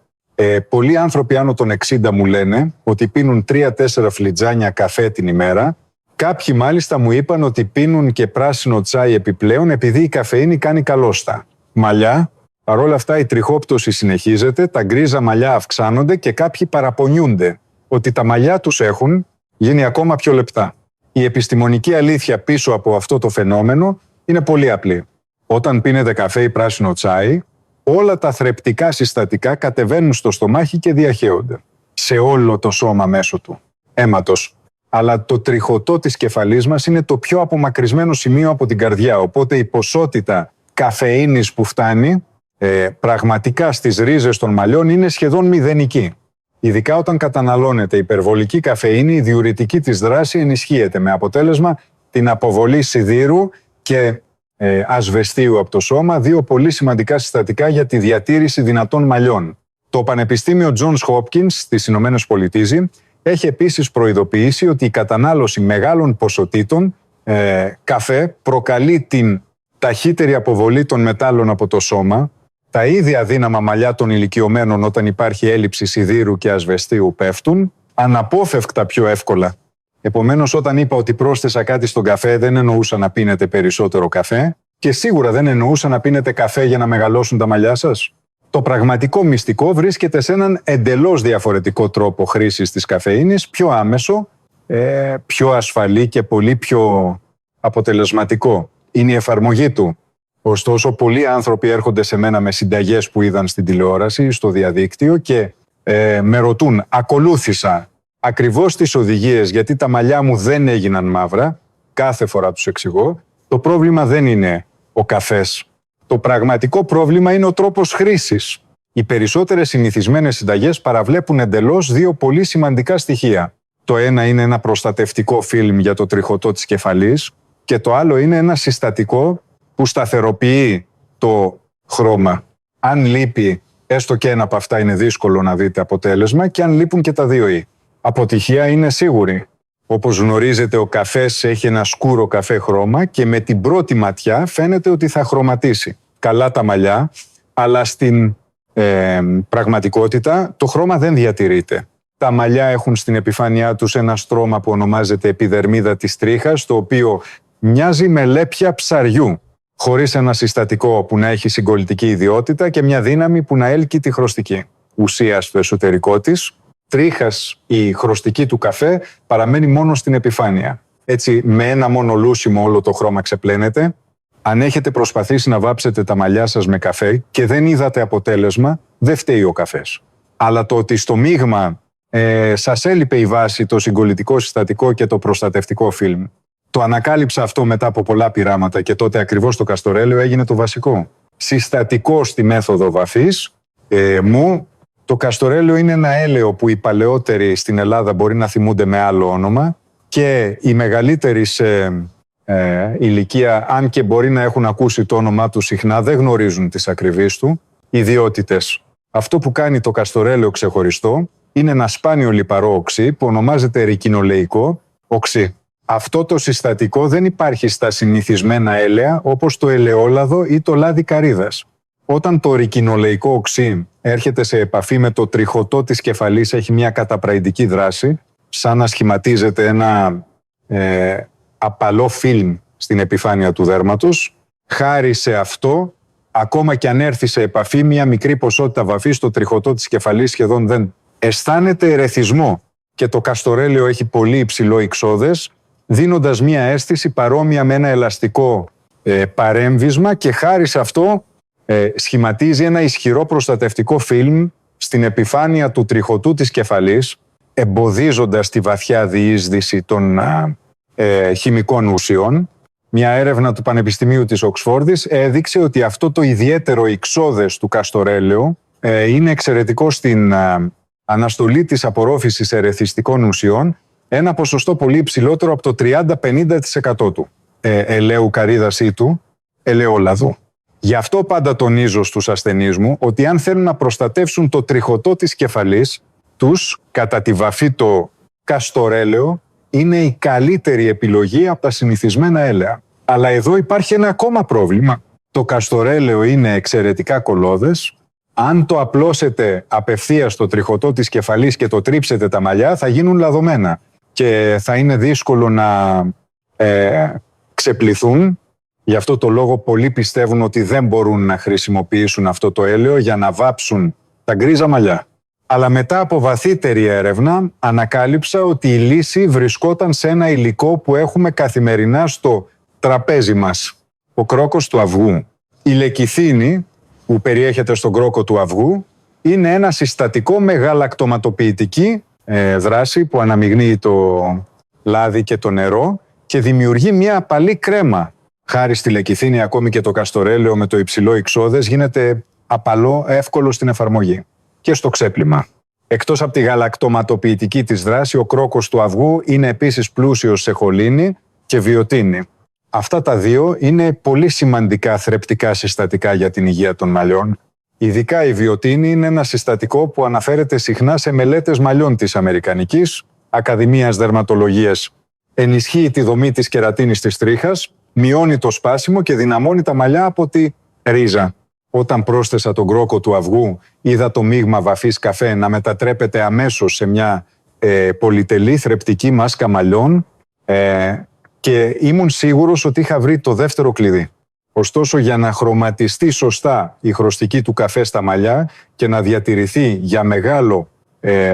[SPEAKER 1] Πολλοί άνθρωποι άνω των 60 μου λένε ότι πίνουν 3-4 φλιτζάνια καφέ την ημέρα. Κάποιοι μάλιστα μου είπαν ότι πίνουν και πράσινο τσάι επιπλέον επειδή η καφεΐνη κάνει καλό στα μαλλιά. Παρ' όλα αυτά η τριχόπτωση συνεχίζεται, τα γκρίζα μαλλιά αυξάνονται και κάποιοι παραπονιούνται ότι τα μαλλιά τους έχουν γίνει ακόμα πιο λεπτά. Η επιστημονική αλήθεια πίσω από αυτό το φαινόμενο είναι πολύ απλή. Όταν πίνετε καφέ ή πράσινο τσάι, όλα τα θρεπτικά συστατικά κατεβαίνουν στο στομάχι και διαχέονται σε όλο το σώμα μέσω του αίματος. Αλλά το τριχωτό της κεφαλής μας είναι το πιο απομακρυσμένο σημείο από την καρδιά, οπότε η ποσότητα καφεΐνης που φτάνει πραγματικά στις ρίζες των μαλλιών είναι σχεδόν μηδενική. Ειδικά όταν καταναλώνεται υπερβολική καφεΐνη, η διουρητική της δράση ενισχύεται με αποτέλεσμα την αποβολή σιδήρου και ασβεστίου από το σώμα, δύο πολύ σημαντικά συστατικά για τη διατήρηση δυνατών μαλλιών. Το Πανεπιστήμιο Johns Hopkins στις Ηνωμένες Πολιτείες έχει επίσης προειδοποιήσει ότι η κατανάλωση μεγάλων ποσοτήτων καφέ προκαλεί την ταχύτερη αποβολή των μετάλλων από το σώμα, τα ίδια αδύναμα μαλλιά των ηλικιωμένων όταν υπάρχει έλλειψη σιδήρου και ασβεστίου πέφτουν, αναπόφευκτα πιο εύκολα. Επομένως, όταν είπα ότι πρόσθεσα κάτι στον καφέ, δεν εννοούσα να πίνετε περισσότερο καφέ και σίγουρα δεν εννοούσα να πίνετε καφέ για να μεγαλώσουν τα μαλλιά σας. Το πραγματικό μυστικό βρίσκεται σε έναν εντελώς διαφορετικό τρόπο χρήσης της καφεΐνης, πιο άμεσο, πιο ασφαλή και πολύ πιο αποτελεσματικό. Είναι η εφαρμογή του. Ωστόσο, πολλοί άνθρωποι έρχονται σε μένα με συνταγές που είδαν στην τηλεόραση, στο διαδίκτυο και με ρωτούν, ακολούθησα ακριβώς τις οδηγίες γιατί τα μαλλιά μου δεν έγιναν μαύρα, κάθε φορά τους εξηγώ, το πρόβλημα δεν είναι ο καφές. Το πραγματικό πρόβλημα είναι ο τρόπος χρήσης. Οι περισσότερες συνηθισμένες συνταγές παραβλέπουν εντελώς δύο πολύ σημαντικά στοιχεία. Το ένα είναι ένα προστατευτικό φιλμ για το τριχωτό της κεφαλής και το άλλο είναι ένα συστατικό που σταθεροποιεί το χρώμα. Αν λείπει έστω και ένα από αυτά είναι δύσκολο να δείτε αποτέλεσμα και αν λείπουν και τα δύο αποτυχία είναι σίγουρη. Όπως γνωρίζετε, ο καφές έχει ένα σκούρο καφέ χρώμα και με την πρώτη ματιά φαίνεται ότι θα χρωματίσει καλά τα μαλλιά, αλλά στην πραγματικότητα το χρώμα δεν διατηρείται. Τα μαλλιά έχουν στην επιφάνειά τους ένα στρώμα που ονομάζεται επιδερμίδα της τρίχας, το οποίο μοιάζει με λέπια ψαριού, χωρίς ένα συστατικό που να έχει συγκολλητική ιδιότητα και μια δύναμη που να έλκει τη χρωστική ουσία στο εσωτερικό της. Τρίχας η χρωστική του καφέ παραμένει μόνο στην επιφάνεια. Έτσι, με ένα μόνο λούσιμο όλο το χρώμα ξεπλένεται. Αν έχετε προσπαθήσει να βάψετε τα μαλλιά σας με καφέ και δεν είδατε αποτέλεσμα, δεν φταίει ο καφές. Αλλά το ότι στο μείγμα σας έλειπε η βάση, το συγκολλητικό συστατικό και το προστατευτικό φιλμ. Το ανακάλυψα αυτό μετά από πολλά πειράματα και τότε ακριβώς το καστορέλαιο έγινε το βασικό. Συστατικό στη μέθοδο βαφής το καστορέλαιο είναι ένα έλαιο που οι παλαιότεροι στην Ελλάδα μπορεί να θυμούνται με άλλο όνομα και οι μεγαλύτεροι σε ηλικία, αν και μπορεί να έχουν ακούσει το όνομά του συχνά, δεν γνωρίζουν τις ακριβείς του ιδιότητες. Αυτό που κάνει το καστορέλαιο ξεχωριστό είναι ένα σπάνιο λιπαρό οξύ που ονομάζεται ρικινολεϊκό οξύ. Αυτό το συστατικό δεν υπάρχει στα συνηθισμένα έλαια όπως το ελαιόλαδο ή το λάδι καρύδας. Όταν το ρικινολεϊκό οξύ έρχεται σε επαφή με το τριχωτό της κεφαλής, έχει μια καταπραϊντική δράση, σαν να σχηματίζεται ένα απαλό φιλμ στην επιφάνεια του δέρματος. Χάρη σε αυτό, ακόμα και αν έρθει σε επαφή μια μικρή ποσότητα βαφής, το τριχωτό της κεφαλής σχεδόν δεν αισθάνεται ερεθισμό και το καστορέλαιο έχει πολύ υψηλό ιξώδες, δίνοντας μια αίσθηση παρόμοια με ένα ελαστικό παρέμβισμα και χάρη σε αυτό σχηματίζει ένα ισχυρό προστατευτικό φιλμ στην επιφάνεια του τριχωτού της κεφαλής, εμποδίζοντας τη βαθιά διείσδυση των χημικών ουσιών Μια έρευνα του Πανεπιστημίου της Οξφόρδης έδειξε ότι αυτό το ιδιαίτερο ιξώδες του καστορέλαιο είναι εξαιρετικό στην αναστολή της απορρόφησης ερεθιστικών ουσιών, ένα ποσοστό πολύ υψηλότερο από το 30-50% του ελαίου καρύδας ή του ελαιόλαδου. Γι' αυτό πάντα τονίζω στους ασθενείς μου ότι αν θέλουν να προστατεύσουν το τριχωτό της κεφαλής τους κατά τη βαφή το καστορέλαιο, είναι η καλύτερη επιλογή από τα συνηθισμένα έλαια. Αλλά εδώ υπάρχει ένα ακόμα πρόβλημα. Το καστορέλαιο είναι εξαιρετικά κολλώδες. Αν το απλώσετε απευθείας στο τριχωτό της κεφαλής και το τρίψετε τα μαλλιά, θα γίνουν λαδωμένα και θα είναι δύσκολο να ξεπληθούν. Γι' αυτό το λόγο πολλοί πιστεύουν ότι δεν μπορούν να χρησιμοποιήσουν αυτό το έλαιο για να βάψουν τα γκρίζα μαλλιά. Αλλά μετά από βαθύτερη έρευνα ανακάλυψα ότι η λύση βρισκόταν σε ένα υλικό που έχουμε καθημερινά στο τραπέζι μας. Ο κρόκος του αυγού. Η λεκιθίνη που περιέχεται στον κρόκο του αυγού είναι ένα συστατικό με γαλακτοματοποιητική δράση που αναμειγνύει το λάδι και το νερό και δημιουργεί μια απαλή κρέμα. Χάρη στη λεκιθίνη, ακόμη και το καστορέλαιο με το υψηλό ιξώδες γίνεται απαλό, εύκολο στην εφαρμογή και στο ξέπλυμα. Εκτός από τη γαλακτοματοποιητική της δράση, ο κρόκος του αυγού είναι επίσης πλούσιος σε χολίνη και βιοτίνη. Αυτά τα δύο είναι πολύ σημαντικά θρεπτικά συστατικά για την υγεία των μαλλιών. Ειδικά η βιοτίνη είναι ένα συστατικό που αναφέρεται συχνά σε μελέτες μαλλιών της Αμερικανικής Ακαδημίας Δερματολογίας. Ενισχύει τη δομή της κερατίνης της τρίχας, μειώνει το σπάσιμο και δυναμώνει τα μαλλιά από τη ρίζα. Όταν πρόσθεσα τον κρόκο του αυγού, είδα το μείγμα βαφής καφέ να μετατρέπεται αμέσως σε μια πολυτελή θρεπτική μάσκα μαλλιών και ήμουν σίγουρος ότι είχα βρει το δεύτερο κλειδί. Ωστόσο, για να χρωματιστεί σωστά η χρωστική του καφέ στα μαλλιά και να διατηρηθεί για μεγάλο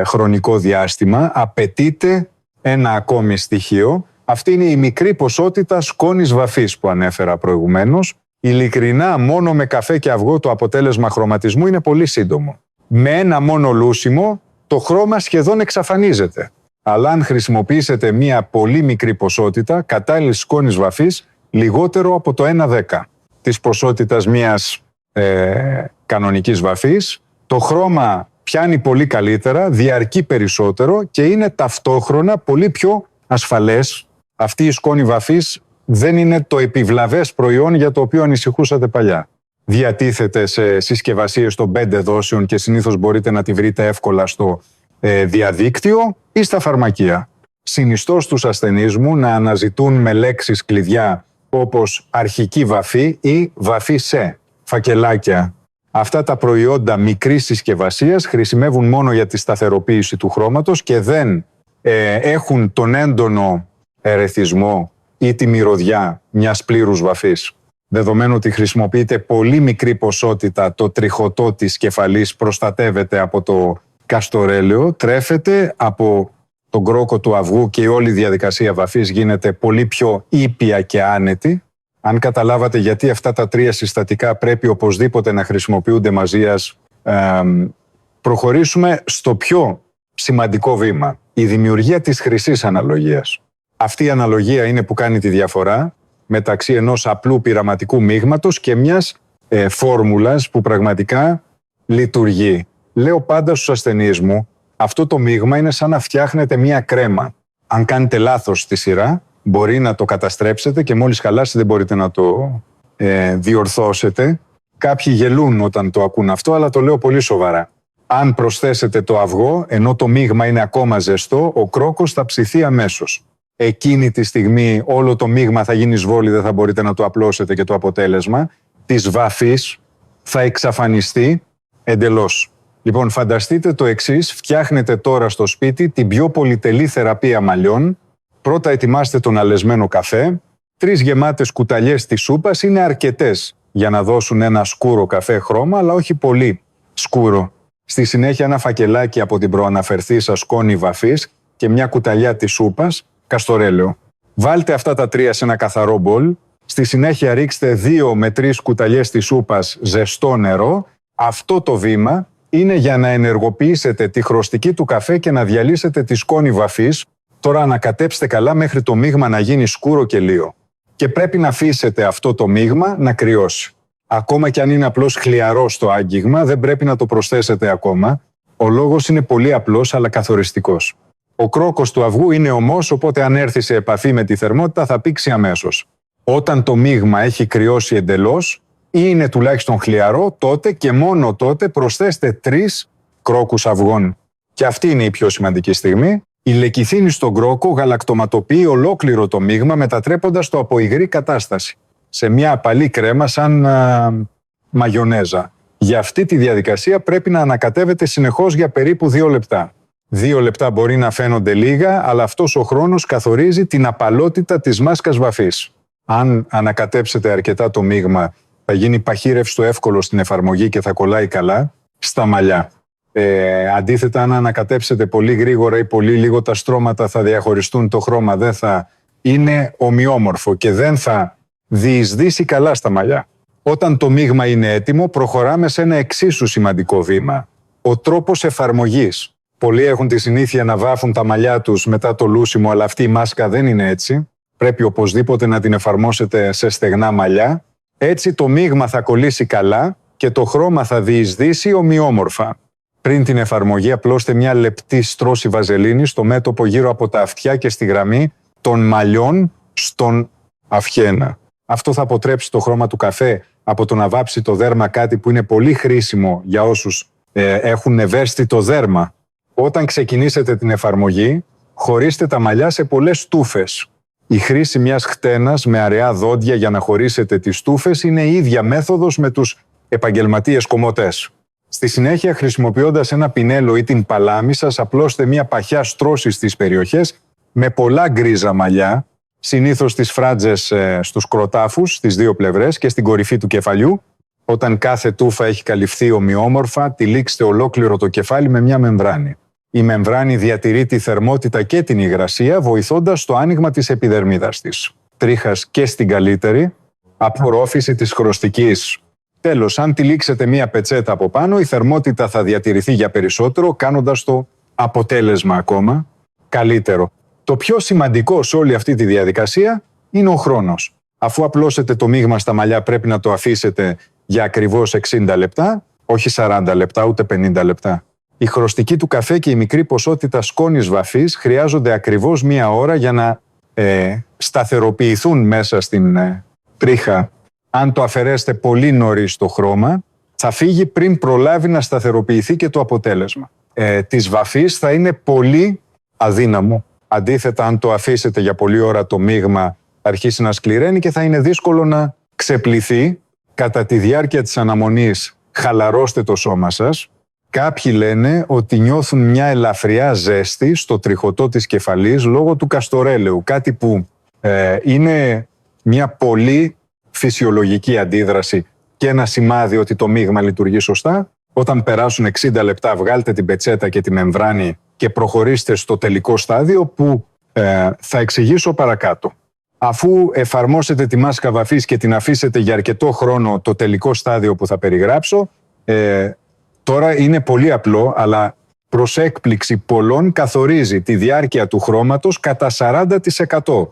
[SPEAKER 1] χρονικό διάστημα, απαιτείται ένα ακόμη στοιχείο. Αυτή είναι η μικρή ποσότητα σκόνης βαφής που ανέφερα προηγουμένως. Ειλικρινά, μόνο με καφέ και αυγό το αποτέλεσμα χρωματισμού είναι πολύ σύντομο. Με ένα μόνο λούσιμο, το χρώμα σχεδόν εξαφανίζεται. Αλλά αν χρησιμοποιήσετε μία πολύ μικρή ποσότητα κατάλληλης σκόνης βαφής, λιγότερο από το 1/10 της ποσότητας μιας κανονικής βαφής, το χρώμα πιάνει πολύ καλύτερα, διαρκεί περισσότερο και είναι ταυτόχρονα πολύ πιο ασφαλές. Αυτή η σκόνη βαφής δεν είναι το επιβλαβές προϊόν για το οποίο ανησυχούσατε παλιά. Διατίθεται σε συσκευασίες των 5 δόσεων και συνήθως μπορείτε να τη βρείτε εύκολα στο διαδίκτυο ή στα φαρμακεία. Συνιστώ στους ασθενείς μου να αναζητούν με λέξεις κλειδιά όπως αρχική βαφή ή βαφή σε φακελάκια. Αυτά τα προϊόντα μικρής συσκευασίας χρησιμεύουν μόνο για τη σταθεροποίηση του χρώματος και δεν έχουν τον έντονο ερεθισμό ή τη μυρωδιά μιας πλήρους βαφής. Δεδομένου ότι χρησιμοποιείται πολύ μικρή ποσότητα, το τριχωτό της κεφαλής προστατεύεται από το καστορέλαιο, τρέφεται από τον κρόκο του αυγού και η όλη διαδικασία βαφής γίνεται πολύ πιο ήπια και άνετη. Αν καταλάβατε γιατί αυτά τα 3 συστατικά πρέπει οπωσδήποτε να χρησιμοποιούνται μαζί, προχωρήσουμε στο πιο σημαντικό βήμα, η δημιουργία της χρυσής αναλογίας. Αυτή η αναλογία είναι που κάνει τη διαφορά μεταξύ ενός απλού πειραματικού μείγματος και μιας φόρμουλας που πραγματικά λειτουργεί. Λέω πάντα στους ασθενείς μου, αυτό το μείγμα είναι σαν να φτιάχνετε μια κρέμα. Αν κάνετε λάθος στη σειρά, μπορεί να το καταστρέψετε και μόλις χαλάσει δεν μπορείτε να το διορθώσετε. Κάποιοι γελούν όταν το ακούν αυτό, αλλά το λέω πολύ σοβαρά. Αν προσθέσετε το αυγό, ενώ το μείγμα είναι ακόμα ζεστό, ο κρόκος θα ψηθεί αμέσως. Εκείνη τη στιγμή όλο το μείγμα θα γίνει σβόλη, δεν θα μπορείτε να το απλώσετε και το αποτέλεσμα της βαφής θα εξαφανιστεί εντελώς. Λοιπόν, φανταστείτε το εξής, φτιάχνετε τώρα στο σπίτι την πιο πολυτελή θεραπεία μαλλιών. Πρώτα ετοιμάστε τον αλεσμένο καφέ. 3 γεμάτες κουταλιές της σούπας είναι αρκετές για να δώσουν ένα σκούρο καφέ χρώμα, αλλά όχι πολύ σκούρο. Στη συνέχεια ένα φακελάκι από την προαναφερθήσα σκόνη βαφής και μια κουταλιά της σούπας, καστορέλαιο. Βάλτε αυτά τα 3 σε ένα καθαρό μπολ. Στη συνέχεια ρίξτε 2 με 3 κουταλιές της σούπας ζεστό νερό. Αυτό το βήμα είναι για να ενεργοποιήσετε τη χρωστική του καφέ και να διαλύσετε τη σκόνη βαφής. Τώρα ανακατέψτε καλά μέχρι το μείγμα να γίνει σκούρο και λίο. και πρέπει να αφήσετε αυτό το μείγμα να κρυώσει. Ακόμα και αν είναι απλώς χλιαρό στο άγγιγμα, δεν πρέπει να το προσθέσετε ακόμα. Ο λόγος είναι πολύ απλός αλλά καθοριστικός. Ο κρόκος του αυγού είναι ομός, οπότε αν έρθει σε επαφή με τη θερμότητα θα πήξει αμέσως. Όταν το μείγμα έχει κρυώσει εντελώς ή είναι τουλάχιστον χλιαρό, τότε και μόνο τότε προσθέστε 3 κρόκους αυγών. Και αυτή είναι η πιο σημαντική στιγμή. Η λεκιθίνη στον κρόκο γαλακτοματοποιεί ολόκληρο το μείγμα, μετατρέποντας το από υγρή κατάσταση σε μια απαλή κρέμα σαν μαγιονέζα. Για αυτή τη διαδικασία πρέπει να ανακατεύετε συνεχώς για περίπου 2 λεπτά. 2 λεπτά μπορεί να φαίνονται λίγα, αλλά αυτός ο χρόνος καθορίζει την απαλότητα της μάσκας βαφής. Αν ανακατέψετε αρκετά το μείγμα, θα γίνει παχύρευστο εύκολο στην εφαρμογή και θα κολλάει καλά στα μαλλιά. Αντίθετα, αν ανακατέψετε πολύ γρήγορα ή πολύ λίγο, τα στρώματα θα διαχωριστούν, το χρώμα δεν θα είναι ομοιόμορφο και δεν θα διεισδύσει καλά στα μαλλιά. Όταν το μείγμα είναι έτοιμο, προχωράμε σε ένα εξίσου σημαντικό βήμα. Ο τρόπος εφαρμογής. Πολλοί έχουν τη συνήθεια να βάφουν τα μαλλιά τους μετά το λούσιμο, αλλά αυτή η μάσκα δεν είναι έτσι. Πρέπει οπωσδήποτε να την εφαρμόσετε σε στεγνά μαλλιά. Έτσι το μείγμα θα κολλήσει καλά και το χρώμα θα διεισδύσει ομοιόμορφα. Πριν την εφαρμογή, απλώστε μια λεπτή στρώση βαζελίνη στο μέτωπο γύρω από τα αυτιά και στη γραμμή των μαλλιών στον αυχένα. Αυτό θα αποτρέψει το χρώμα του καφέ από το να βάψει το δέρμα, κάτι που είναι πολύ χρήσιμο για όσους έχουν ευαίσθητο δέρμα. Όταν ξεκινήσετε την εφαρμογή, χωρίστε τα μαλλιά σε πολλές στούφες. Η χρήση μιας χτένας με αραιά δόντια για να χωρίσετε τις στούφες είναι η ίδια μέθοδος με τους επαγγελματίες κομμωτές. Στη συνέχεια, χρησιμοποιώντας ένα πινέλο ή την παλάμη σας, απλώστε μια παχιά στρώση στις περιοχές με πολλά γκρίζα μαλλιά, συνήθως στις φράτζες στους κροτάφους, στις 2 πλευρές και στην κορυφή του κεφαλιού. Όταν κάθε τούφα έχει καλυφθεί ομοιόμορφα, τυλίξτε ολόκληρο το κεφάλι με μια μεμβράνη. Η μεμβράνη διατηρεί τη θερμότητα και την υγρασία, βοηθώντας το άνοιγμα της επιδερμίδας της. Τρίχας και στην καλύτερη, απορρόφηση της χρωστικής. Τέλος, αν τυλίξετε μία πετσέτα από πάνω, η θερμότητα θα διατηρηθεί για περισσότερο, κάνοντας το αποτέλεσμα ακόμα καλύτερο. Το πιο σημαντικό σε όλη αυτή τη διαδικασία είναι ο χρόνος. Αφού απλώσετε το μείγμα στα μαλλιά, πρέπει να το αφήσετε για ακριβώς 60 λεπτά, όχι 40 λεπτά, ούτε 50 λεπτά. Η χρωστική του καφέ και η μικρή ποσότητα σκόνης βαφής χρειάζονται ακριβώς 1 ώρα για να σταθεροποιηθούν μέσα στην τρίχα. Αν το αφαιρέσετε πολύ νωρίς το χρώμα, θα φύγει πριν προλάβει να σταθεροποιηθεί και το αποτέλεσμα της βαφής θα είναι πολύ αδύναμο. Αντίθετα, αν το αφήσετε για πολλή ώρα, το μείγμα θα αρχίσει να σκληραίνει και θα είναι δύσκολο να ξεπληθεί. Κατά τη διάρκεια της αναμονής, χαλαρώστε το σώμα σας. Κάποιοι λένε ότι νιώθουν μια ελαφριά ζέστη στο τριχωτό της κεφαλής λόγω του καστορέλαιου, κάτι που είναι μια πολύ φυσιολογική αντίδραση και ένα σημάδι ότι το μείγμα λειτουργεί σωστά. Όταν περάσουν 60 λεπτά, βγάλτε την πετσέτα και τη μεμβράνη και προχωρήστε στο τελικό στάδιο που θα εξηγήσω παρακάτω. Αφού εφαρμόσετε τη μάσκα βαφής και την αφήσετε για αρκετό χρόνο, το τελικό στάδιο που θα περιγράψω, τώρα είναι πολύ απλό, αλλά προς έκπληξη πολλών καθορίζει τη διάρκεια του χρώματος κατά 40%.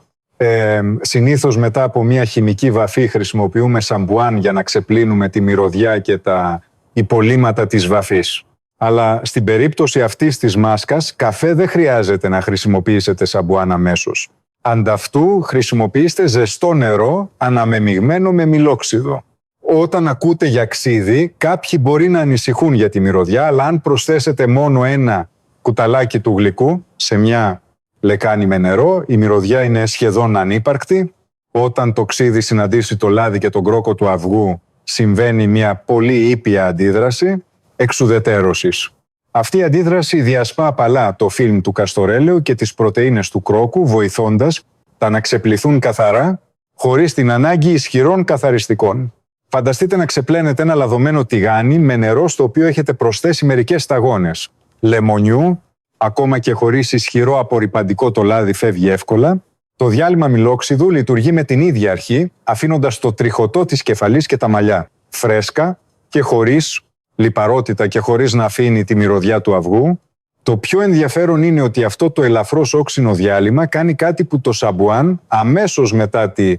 [SPEAKER 1] Συνήθως μετά από μια χημική βαφή χρησιμοποιούμε σαμπουάν για να ξεπλύνουμε τη μυρωδιά και τα υπολείμματα της βαφής. Αλλά στην περίπτωση αυτής της μάσκας, καφέ δεν χρειάζεται να χρησιμοποιήσετε σαμπουάν αμέσως. Ανταυτού χρησιμοποιήστε ζεστό νερό αναμεμειγμένο με μιλόξιδο. Όταν ακούτε για ξύδι, κάποιοι μπορεί να ανησυχούν για τη μυρωδιά, αλλά αν προσθέσετε μόνο ένα κουταλάκι του γλυκού σε μια λεκάνη με νερό, η μυρωδιά είναι σχεδόν ανύπαρκτη. Όταν το ξύδι συναντήσει το λάδι και τον κρόκο του αυγού, συμβαίνει μια πολύ ήπια αντίδραση εξουδετέρωσης. Αυτή η αντίδραση διασπά απαλά το φιλμ του καστορέλαιου και τις πρωτεΐνες του κρόκου, βοηθώντας τα να ξεπληθούν καθαρά, χωρίς την ανάγκη ισχυρών καθαριστικών. Φανταστείτε να ξεπλένετε ένα λαδωμένο τηγάνι με νερό στο οποίο έχετε προσθέσει μερικές σταγόνες λεμονιού, ακόμα και χωρίς ισχυρό απορρυπαντικό το λάδι φεύγει εύκολα. Το διάλειμμα μιλόξιδου λειτουργεί με την ίδια αρχή, αφήνοντας το τριχωτό της κεφαλής και τα μαλλιά φρέσκα και χωρίς λιπαρότητα και χωρίς να αφήνει τη μυρωδιά του αυγού. Το πιο ενδιαφέρον είναι ότι αυτό το ελαφρώς όξινο διάλειμμα κάνει κάτι που το σαμπουάν αμέσως μετά τη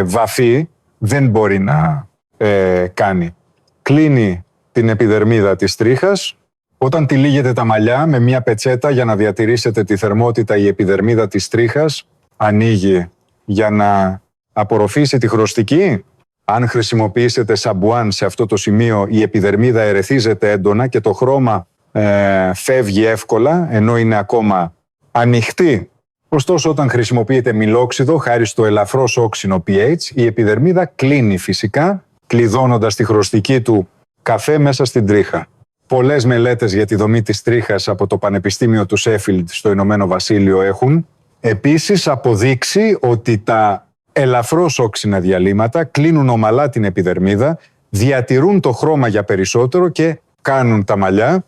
[SPEAKER 1] βαφή δεν μπορεί να κάνει. Κλείνει την επιδερμίδα της τρίχας. Όταν τυλίγετε τα μαλλιά με μια πετσέτα για να διατηρήσετε τη θερμότητα, η επιδερμίδα της τρίχας ανοίγει για να απορροφήσει τη χρωστική. Αν χρησιμοποιήσετε σαμπουάν σε αυτό το σημείο, η επιδερμίδα ερεθίζεται έντονα και το χρώμα φεύγει εύκολα, ενώ είναι ακόμα ανοιχτή. Ωστόσο, όταν χρησιμοποιείτε μιλόξιδο, χάρη στο ελαφρώς όξινο pH, η επιδερμίδα κλείνει φυσικά, κλειδώνοντας τη χρωστική του καφέ μέσα στην τρίχα. Πολλές μελέτες για τη δομή της τρίχας από το Πανεπιστήμιο του Σέφιλντ στο Ηνωμένο Βασίλειο έχουν επίσης αποδείξει ότι τα ελαφρώς όξινα διαλύματα κλείνουν ομαλά την επιδερμίδα, διατηρούν το χρώμα για περισσότερο και κάνουν τα μαλλιά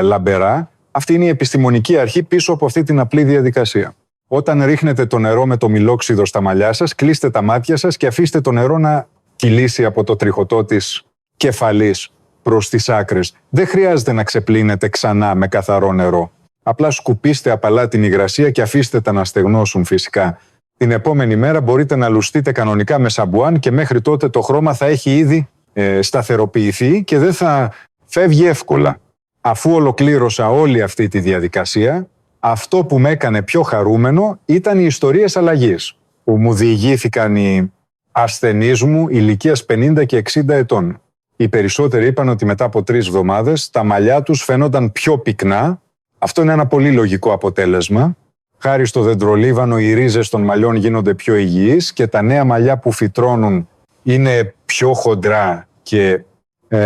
[SPEAKER 1] λαμπερά. Αυτή είναι η επιστημονική αρχή πίσω από αυτή την απλή διαδικασία. Όταν ρίχνετε το νερό με το μιλόξιδο στα μαλλιά σας, κλείστε τα μάτια σας και αφήστε το νερό να κυλήσει από το τριχωτό της κεφαλής προς τις άκρες. Δεν χρειάζεται να ξεπλύνετε ξανά με καθαρό νερό. Απλά σκουπίστε απαλά την υγρασία και αφήστε τα να στεγνώσουν φυσικά. Την επόμενη μέρα μπορείτε να λουστείτε κανονικά με σαμπουάν και μέχρι τότε το χρώμα θα έχει ήδη σταθεροποιηθεί και δεν θα φεύγει εύκολα. Αφού ολοκλήρωσα όλη αυτή τη διαδικασία, αυτό που με έκανε πιο χαρούμενο ήταν οι ιστορίες αλλαγής, που μου διηγήθηκαν οι ασθενείς μου ηλικίας 50 και 60 ετών. Οι περισσότεροι είπαν ότι μετά από 3 εβδομάδες τα μαλλιά τους φαίνονταν πιο πυκνά. Αυτό είναι ένα πολύ λογικό αποτέλεσμα. Χάρη στο δεντρολίβανο, οι ρίζες των μαλλιών γίνονται πιο υγιείς και τα νέα μαλλιά που φυτρώνουν είναι πιο χοντρά και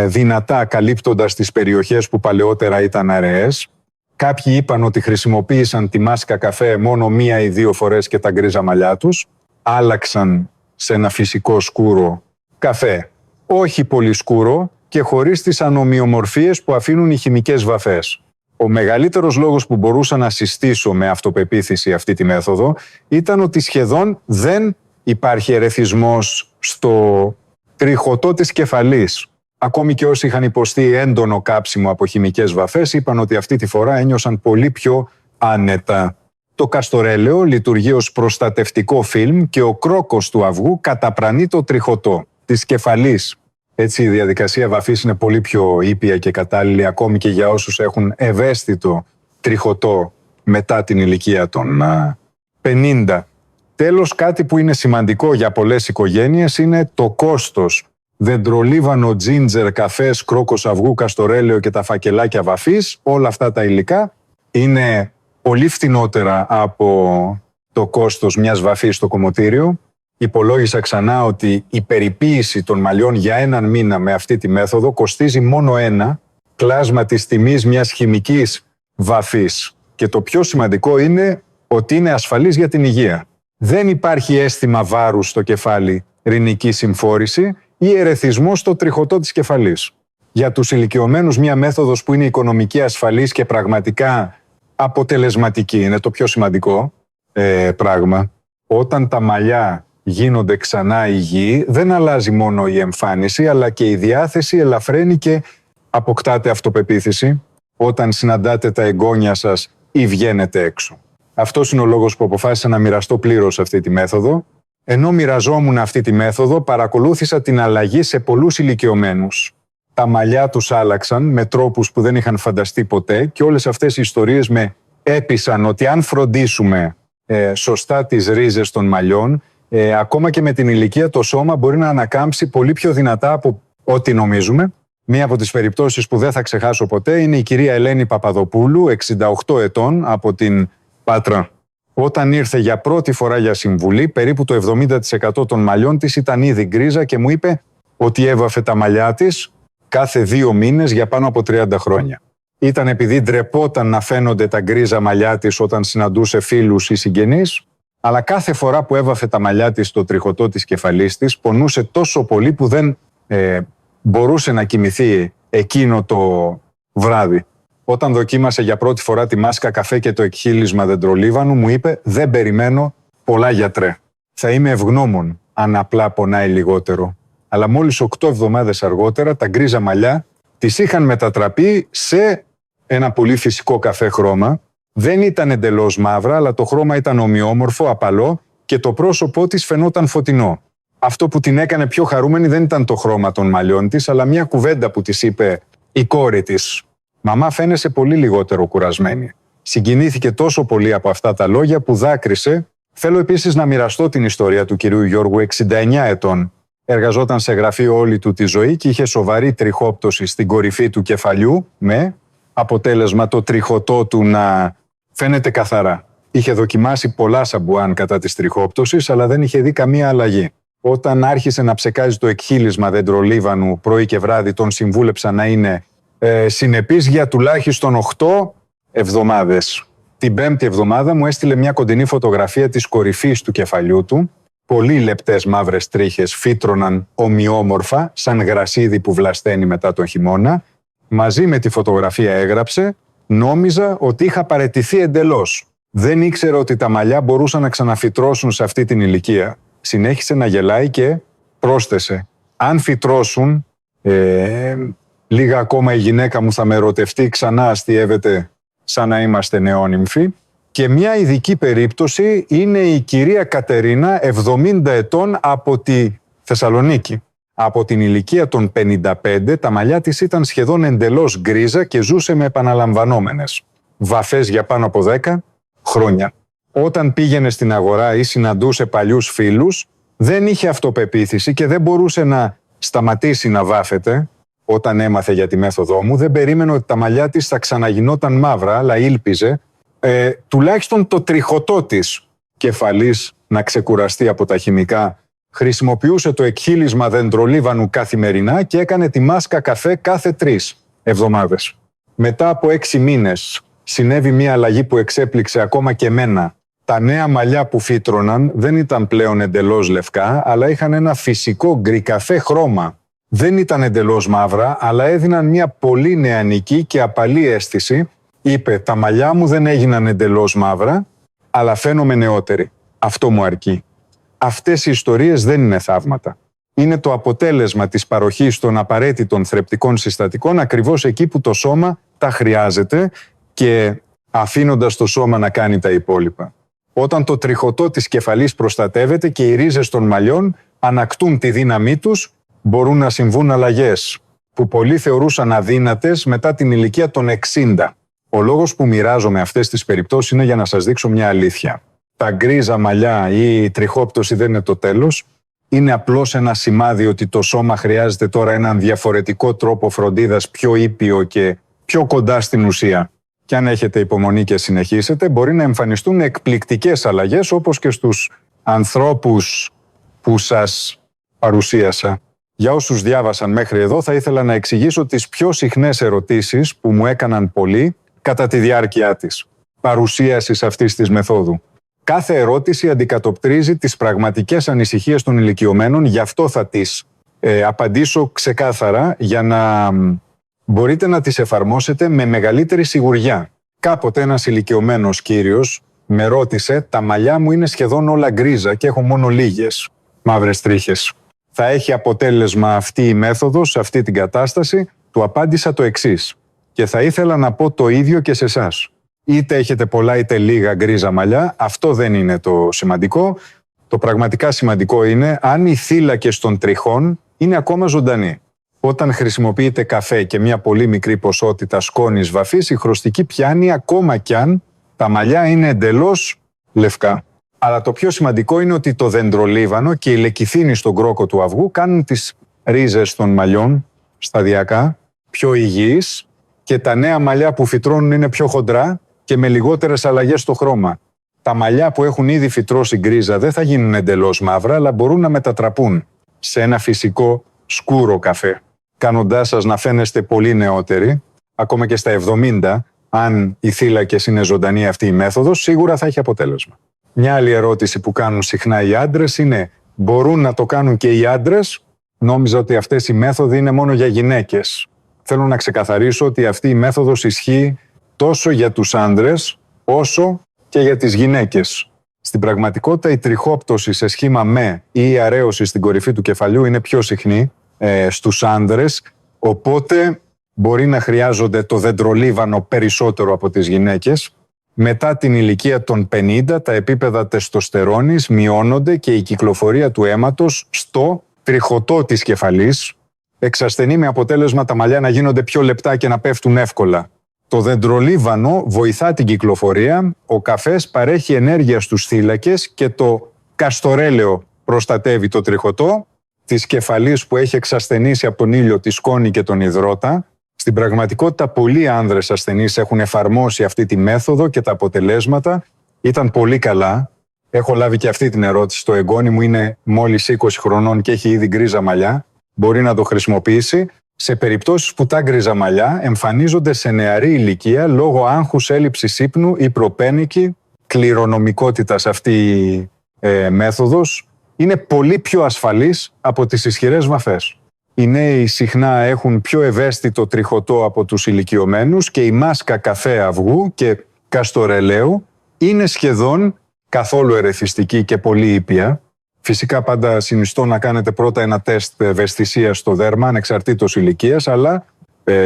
[SPEAKER 1] δυνατά, καλύπτοντας τις περιοχές που παλαιότερα ήταν αραιές. Κάποιοι είπαν ότι χρησιμοποίησαν τη μάσκα καφέ μόνο 1 ή 2 φορές και τα γκρίζα μαλλιά τους. Άλλαξαν σε ένα φυσικό σκούρο καφέ. Όχι πολύ σκούρο και χωρίς τις ανομοιομορφίες που αφήνουν οι χημικές βαφές. Ο μεγαλύτερος λόγος που μπορούσα να συστήσω με αυτοπεποίθηση αυτή τη μέθοδο ήταν ότι σχεδόν δεν υπάρχει ερεθισμός στο τριχωτό της κεφαλής. Ακόμη και όσοι είχαν υποστεί έντονο κάψιμο από χημικές βαφές είπαν ότι αυτή τη φορά ένιωσαν πολύ πιο άνετα. Το καστορέλαιο λειτουργεί ως προστατευτικό φιλμ και ο κρόκος του αυγού καταπρανεί το τριχωτό της κεφαλής. Έτσι η διαδικασία βαφής είναι πολύ πιο ήπια και κατάλληλη ακόμη και για όσους έχουν ευαίσθητο τριχωτό μετά την ηλικία των 50. Τέλος, κάτι που είναι σημαντικό για πολλές οικογένειες είναι το κόστος. Δεντρολίβανο, τζίντζερ, καφές, κρόκος αυγού, καστορέλαιο και τα φακελάκια βαφής, όλα αυτά τα υλικά είναι πολύ φθηνότερα από το κόστος μιας βαφής στο κομμωτήριο. Υπολόγισα ξανά ότι η περιποίηση των μαλλιών για 1 μήνα με αυτή τη μέθοδο κοστίζει μόνο 1 κλάσμα της τιμής μιας χημικής βαφής. Και το πιο σημαντικό είναι ότι είναι ασφαλής για την υγεία. Δεν υπάρχει αίσθημα βάρους στο κεφάλι, ρηνική συμφόρηση ή ερεθισμό στο τριχωτό της κεφαλής. Για τους ηλικιωμένους μια μέθοδος που είναι οικονομική, ασφαλής και πραγματικά αποτελεσματική είναι το πιο σημαντικό πράγμα. Όταν τα μαλλιά γίνονται ξανά υγιή, δεν αλλάζει μόνο η εμφάνιση, αλλά και η διάθεση ελαφραίνει και αποκτάτε αυτοπεποίθηση όταν συναντάτε τα εγγόνια σας ή βγαίνετε έξω. Αυτός είναι ο λόγος που αποφάσισα να μοιραστώ πλήρως αυτή τη μέθοδο. Ενώ μοιραζόμουν αυτή τη μέθοδο, παρακολούθησα την αλλαγή σε πολλούς ηλικιωμένους. Τα μαλλιά τους άλλαξαν με τρόπους που δεν είχαν φανταστεί ποτέ και όλες αυτές οι ιστορίες με έπεισαν ότι αν φροντίσουμε σωστά τις ρίζες των μαλλιών, ακόμα και με την ηλικία το σώμα μπορεί να ανακάμψει πολύ πιο δυνατά από ό,τι νομίζουμε. Μία από τις περιπτώσεις που δεν θα ξεχάσω ποτέ είναι η κυρία Ελένη Παπαδοπούλου, 68 ετών, από την Πάτρα. Όταν ήρθε για πρώτη φορά για συμβουλή, περίπου το 70% των μαλλιών της ήταν ήδη γκρίζα και μου είπε ότι έβαφε τα μαλλιά της κάθε 2 μήνες για πάνω από 30 χρόνια. Ήταν επειδή ντρεπόταν να φαίνονται τα γκρίζα μαλλιά της όταν συναντούσε φίλους ή συγγενείς, αλλά κάθε φορά που έβαφε τα μαλλιά της στο τριχωτό της κεφαλής της, πονούσε τόσο πολύ που δεν μπορούσε να κοιμηθεί εκείνο το βράδυ. Όταν δοκίμασε για πρώτη φορά τη μάσκα καφέ και το εκχύλισμα δεντρολίβανου, μου είπε «Δεν περιμένω πολλά γιατρέ. Θα είμαι ευγνώμων αν απλά πονάει λιγότερο». Αλλά μόλις 8 εβδομάδες αργότερα τα γκρίζα μαλλιά τις είχαν μετατραπεί σε ένα πολύ φυσικό καφέ χρώμα. Δεν ήταν εντελώς μαύρα, αλλά το χρώμα ήταν ομοιόμορφο, απαλό και το πρόσωπό της φαινόταν φωτεινό. αυτό που την έκανε πιο χαρούμενη δεν ήταν το χρώμα των μαλλιών της, αλλά μια κουβέντα που της είπε η κόρη της. «Μαμά, φαίνεσαι πολύ λιγότερο κουρασμένη». Συγκινήθηκε τόσο πολύ από αυτά τα λόγια που δάκρυσε. Θέλω επίσης να μοιραστώ την ιστορία του κυρίου Γιώργου, 69 ετών. Εργαζόταν σε γραφείο όλη του τη ζωή και είχε σοβαρή τριχόπτωση στην κορυφή του κεφαλιού, με αποτέλεσμα το τριχωτό του να φαίνεται καθαρά. Είχε δοκιμάσει πολλά σαμπουάν κατά της τριχόπτωσης, αλλά δεν είχε δει καμία αλλαγή. Όταν άρχισε να ψεκάζει το εκχύλισμα δεντρολίβανου πρωί και βράδυ, τον συμβούλεψα να είναι συνεπής για τουλάχιστον 8 εβδομάδες. Την 5η εβδομάδα μου έστειλε μια κοντινή φωτογραφία της κορυφής του κεφαλιού του. Πολύ λεπτές μαύρες τρίχες φύτρωναν ομοιόμορφα, σαν γρασίδι που βλασταίνει μετά τον χειμώνα. Μαζί με τη φωτογραφία έγραψε: «Νόμιζα ότι είχα παραιτηθεί εντελώς. Δεν ήξερα ότι τα μαλλιά μπορούσαν να ξαναφυτρώσουν σε αυτή την ηλικία». Συνέχισε να γελάει και πρόσθεσε: «Αν φυτρώσουν, λίγα ακόμα η γυναίκα μου θα με ερωτευτεί, ξανά αστιεύεται σαν να είμαστε νεόνυμφοι». Και μια ειδική περίπτωση είναι η κυρία Κατερίνα, 70 ετών, από τη Θεσσαλονίκη. Από την ηλικία των 55, τα μαλλιά της ήταν σχεδόν εντελώς γκρίζα και ζούσε με επαναλαμβανόμενες βαφές για πάνω από 10 χρόνια. Όταν πήγαινε στην αγορά ή συναντούσε παλιούς φίλους, δεν είχε αυτοπεποίθηση και δεν μπορούσε να σταματήσει να βάφεται. Όταν έμαθε για τη μέθοδό μου, δεν περίμενε ότι τα μαλλιά της θα ξαναγινόταν μαύρα, αλλά ήλπιζε τουλάχιστον το τριχωτό της κεφαλής να ξεκουραστεί από τα χημικά. Χρησιμοποιούσε το εκχύλισμα δεντρολίβανου καθημερινά και έκανε τη μάσκα καφέ κάθε 3 εβδομάδες. Μετά από 6 μήνες συνέβη μια αλλαγή που εξέπληξε ακόμα και εμένα. Τα νέα μαλλιά που φύτρωναν δεν ήταν πλέον εντελώς λευκά, αλλά είχαν ένα φυσικό γκρικαφέ χρώμα. Δεν ήταν εντελώς μαύρα, αλλά έδιναν μια πολύ νεανική και απαλή αίσθηση. Είπε: «Τα μαλλιά μου δεν έγιναν εντελώς μαύρα, αλλά φαίνομαι νεότερη. Αυτό μου αρκεί». Αυτές οι ιστορίες δεν είναι θαύματα. Είναι το αποτέλεσμα της παροχής των απαραίτητων θρεπτικών συστατικών ακριβώς εκεί που το σώμα τα χρειάζεται και αφήνοντας το σώμα να κάνει τα υπόλοιπα. Όταν το τριχωτό της κεφαλής προστατεύεται και οι ρίζες των μαλλιών ανακτούν τη δύναμή τους, μπορούν να συμβούν αλλαγές που πολλοί θεωρούσαν αδύνατες μετά την ηλικία των 60. Ο λόγος που μοιράζομαι αυτές τις περιπτώσεις είναι για να σας δείξω μια αλήθεια. Τα γκρίζα μαλλιά ή η τριχόπτωση δεν είναι το τέλος. Είναι απλώς ένα σημάδι ότι το σώμα χρειάζεται τώρα έναν διαφορετικό τρόπο φροντίδας, πιο ήπιο και πιο κοντά στην ουσία. Και αν έχετε υπομονή και συνεχίσετε, μπορεί να εμφανιστούν εκπληκτικές αλλαγές, όπως και στους ανθρώπους που σας παρουσίασα. Για όσους διάβασαν μέχρι εδώ, θα ήθελα να εξηγήσω τις πιο συχνές ερωτήσεις που μου έκαναν πολλοί κατά τη διάρκεια της παρουσίασης αυτής της μεθόδου. Κάθε ερώτηση αντικατοπτρίζει τις πραγματικές ανησυχίες των ηλικιωμένων, γι' αυτό θα τις απαντήσω ξεκάθαρα για να μπορείτε να τις εφαρμόσετε με μεγαλύτερη σιγουριά. Κάποτε ένας ηλικιωμένος κύριος με ρώτησε: «Τα μαλλιά μου είναι σχεδόν όλα γκρίζα και έχω μόνο λίγες μαύρες τρίχες. Θα έχει αποτέλεσμα αυτή η μέθοδος σε αυτή την κατάσταση?» Του απάντησα το εξής: «Και θα ήθελα να πω το ίδιο και σε εσάς. Είτε έχετε πολλά είτε λίγα γκρίζα μαλλιά, αυτό δεν είναι το σημαντικό. Το πραγματικά σημαντικό είναι αν οι θύλακες των τριχών είναι ακόμα ζωντανοί. Όταν χρησιμοποιείτε καφέ και μια πολύ μικρή ποσότητα σκόνης βαφής, η χρωστική πιάνει ακόμα κι αν τα μαλλιά είναι εντελώς λευκά. Αλλά το πιο σημαντικό είναι ότι το δεντρολίβανο και η λεκιθίνη στον κρόκο του αυγού κάνουν τις ρίζες των μαλλιών σταδιακά πιο υγιείς και τα νέα μαλλιά που φυτρώνουν είναι πιο χοντρά και με λιγότερες αλλαγές στο χρώμα. Τα μαλλιά που έχουν ήδη φυτρώσει γκρίζα δεν θα γίνουν εντελώς μαύρα, αλλά μπορούν να μετατραπούν σε ένα φυσικό σκούρο καφέ, κάνοντάς σας να φαίνεστε πολύ νεότεροι, ακόμα και στα 70, αν οι θύλακες είναι ζωντανή αυτή η μέθοδος, σίγουρα θα έχει αποτέλεσμα. Μια άλλη ερώτηση που κάνουν συχνά οι άντρες είναι: μπορούν να το κάνουν και οι άντρες? Νόμιζα ότι αυτές οι μέθοδοι είναι μόνο για γυναίκες. Θέλω να ξεκαθαρίσω ότι αυτή η μέθοδος ισχύει τόσο για τους άντρες όσο και για τις γυναίκες. Στην πραγματικότητα η τριχόπτωση σε σχήμα με ή η αρέωση στην κορυφή του κεφαλιού είναι πιο συχνή στους άντρες, οπότε μπορεί να χρειάζονται το δεντρολίβανο περισσότερο από τις γυναίκες. Μετά την ηλικία των 50, τα επίπεδα τεστοστερόνης μειώνονται και η κυκλοφορία του αίματος στο τριχωτό της κεφαλής εξασθενεί, με αποτέλεσμα τα μαλλιά να γίνονται πιο λεπτά και να πέφτουν εύκολα. Το δεντρολίβανο βοηθά την κυκλοφορία, ο καφές παρέχει ενέργεια στους θύλακες και το καστορέλαιο προστατεύει το τριχωτό της κεφαλής που έχει εξασθενήσει από τον ήλιο, τη σκόνη και τον υδρότα. Στην πραγματικότητα, πολλοί άνδρες ασθενείς έχουν εφαρμόσει αυτή τη μέθοδο και τα αποτελέσματα ήταν πολύ καλά. Έχω λάβει και αυτή την ερώτηση. Το εγγόνι μου είναι μόλις 20 χρονών και έχει ήδη γκρίζα μαλλιά. Μπορεί να το χρησιμοποιήσει. Σε περιπτώσεις που τα γκρίζα μαλλιά εμφανίζονται σε νεαρή ηλικία λόγω άγχους, έλλειψης ύπνου ή προπένικη κληρονομικότητας, αυτή η μέθοδος είναι πολύ πιο ασφαλής από τις ισχυρές βαφές. Οι νέοι συχνά έχουν πιο ευαίσθητο τριχωτό από τους ηλικιωμένους και η μάσκα καφέ αυγού και καστορελαίου είναι σχεδόν καθόλου ερεθιστική και πολύ ήπια. Φυσικά πάντα συνιστώ να κάνετε πρώτα ένα τεστ ευαισθησίας στο δέρμα, ανεξαρτήτως ηλικίας, αλλά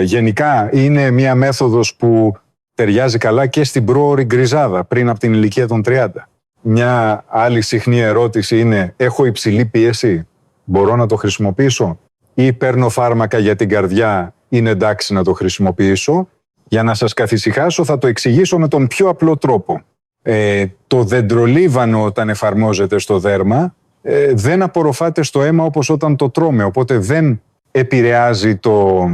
[SPEAKER 1] γενικά είναι μια μέθοδος που ταιριάζει καλά και στην πρόωρη γκριζάδα, πριν από την ηλικία των 30. Μια άλλη συχνή ερώτηση είναι: έχω υψηλή πίεση, μπορώ να το χρησιμοποιήσω? Ή παίρνω φάρμακα για την καρδιά, είναι εντάξει να το χρησιμοποιήσω? Για να σας καθησυχάσω θα το εξηγήσω με τον πιο απλό τρόπο. Το δεντρολίβανο όταν εφαρμόζεται στο δέρμα δεν απορροφάται στο αίμα όπως όταν το τρώμε, οπότε δεν επηρεάζει το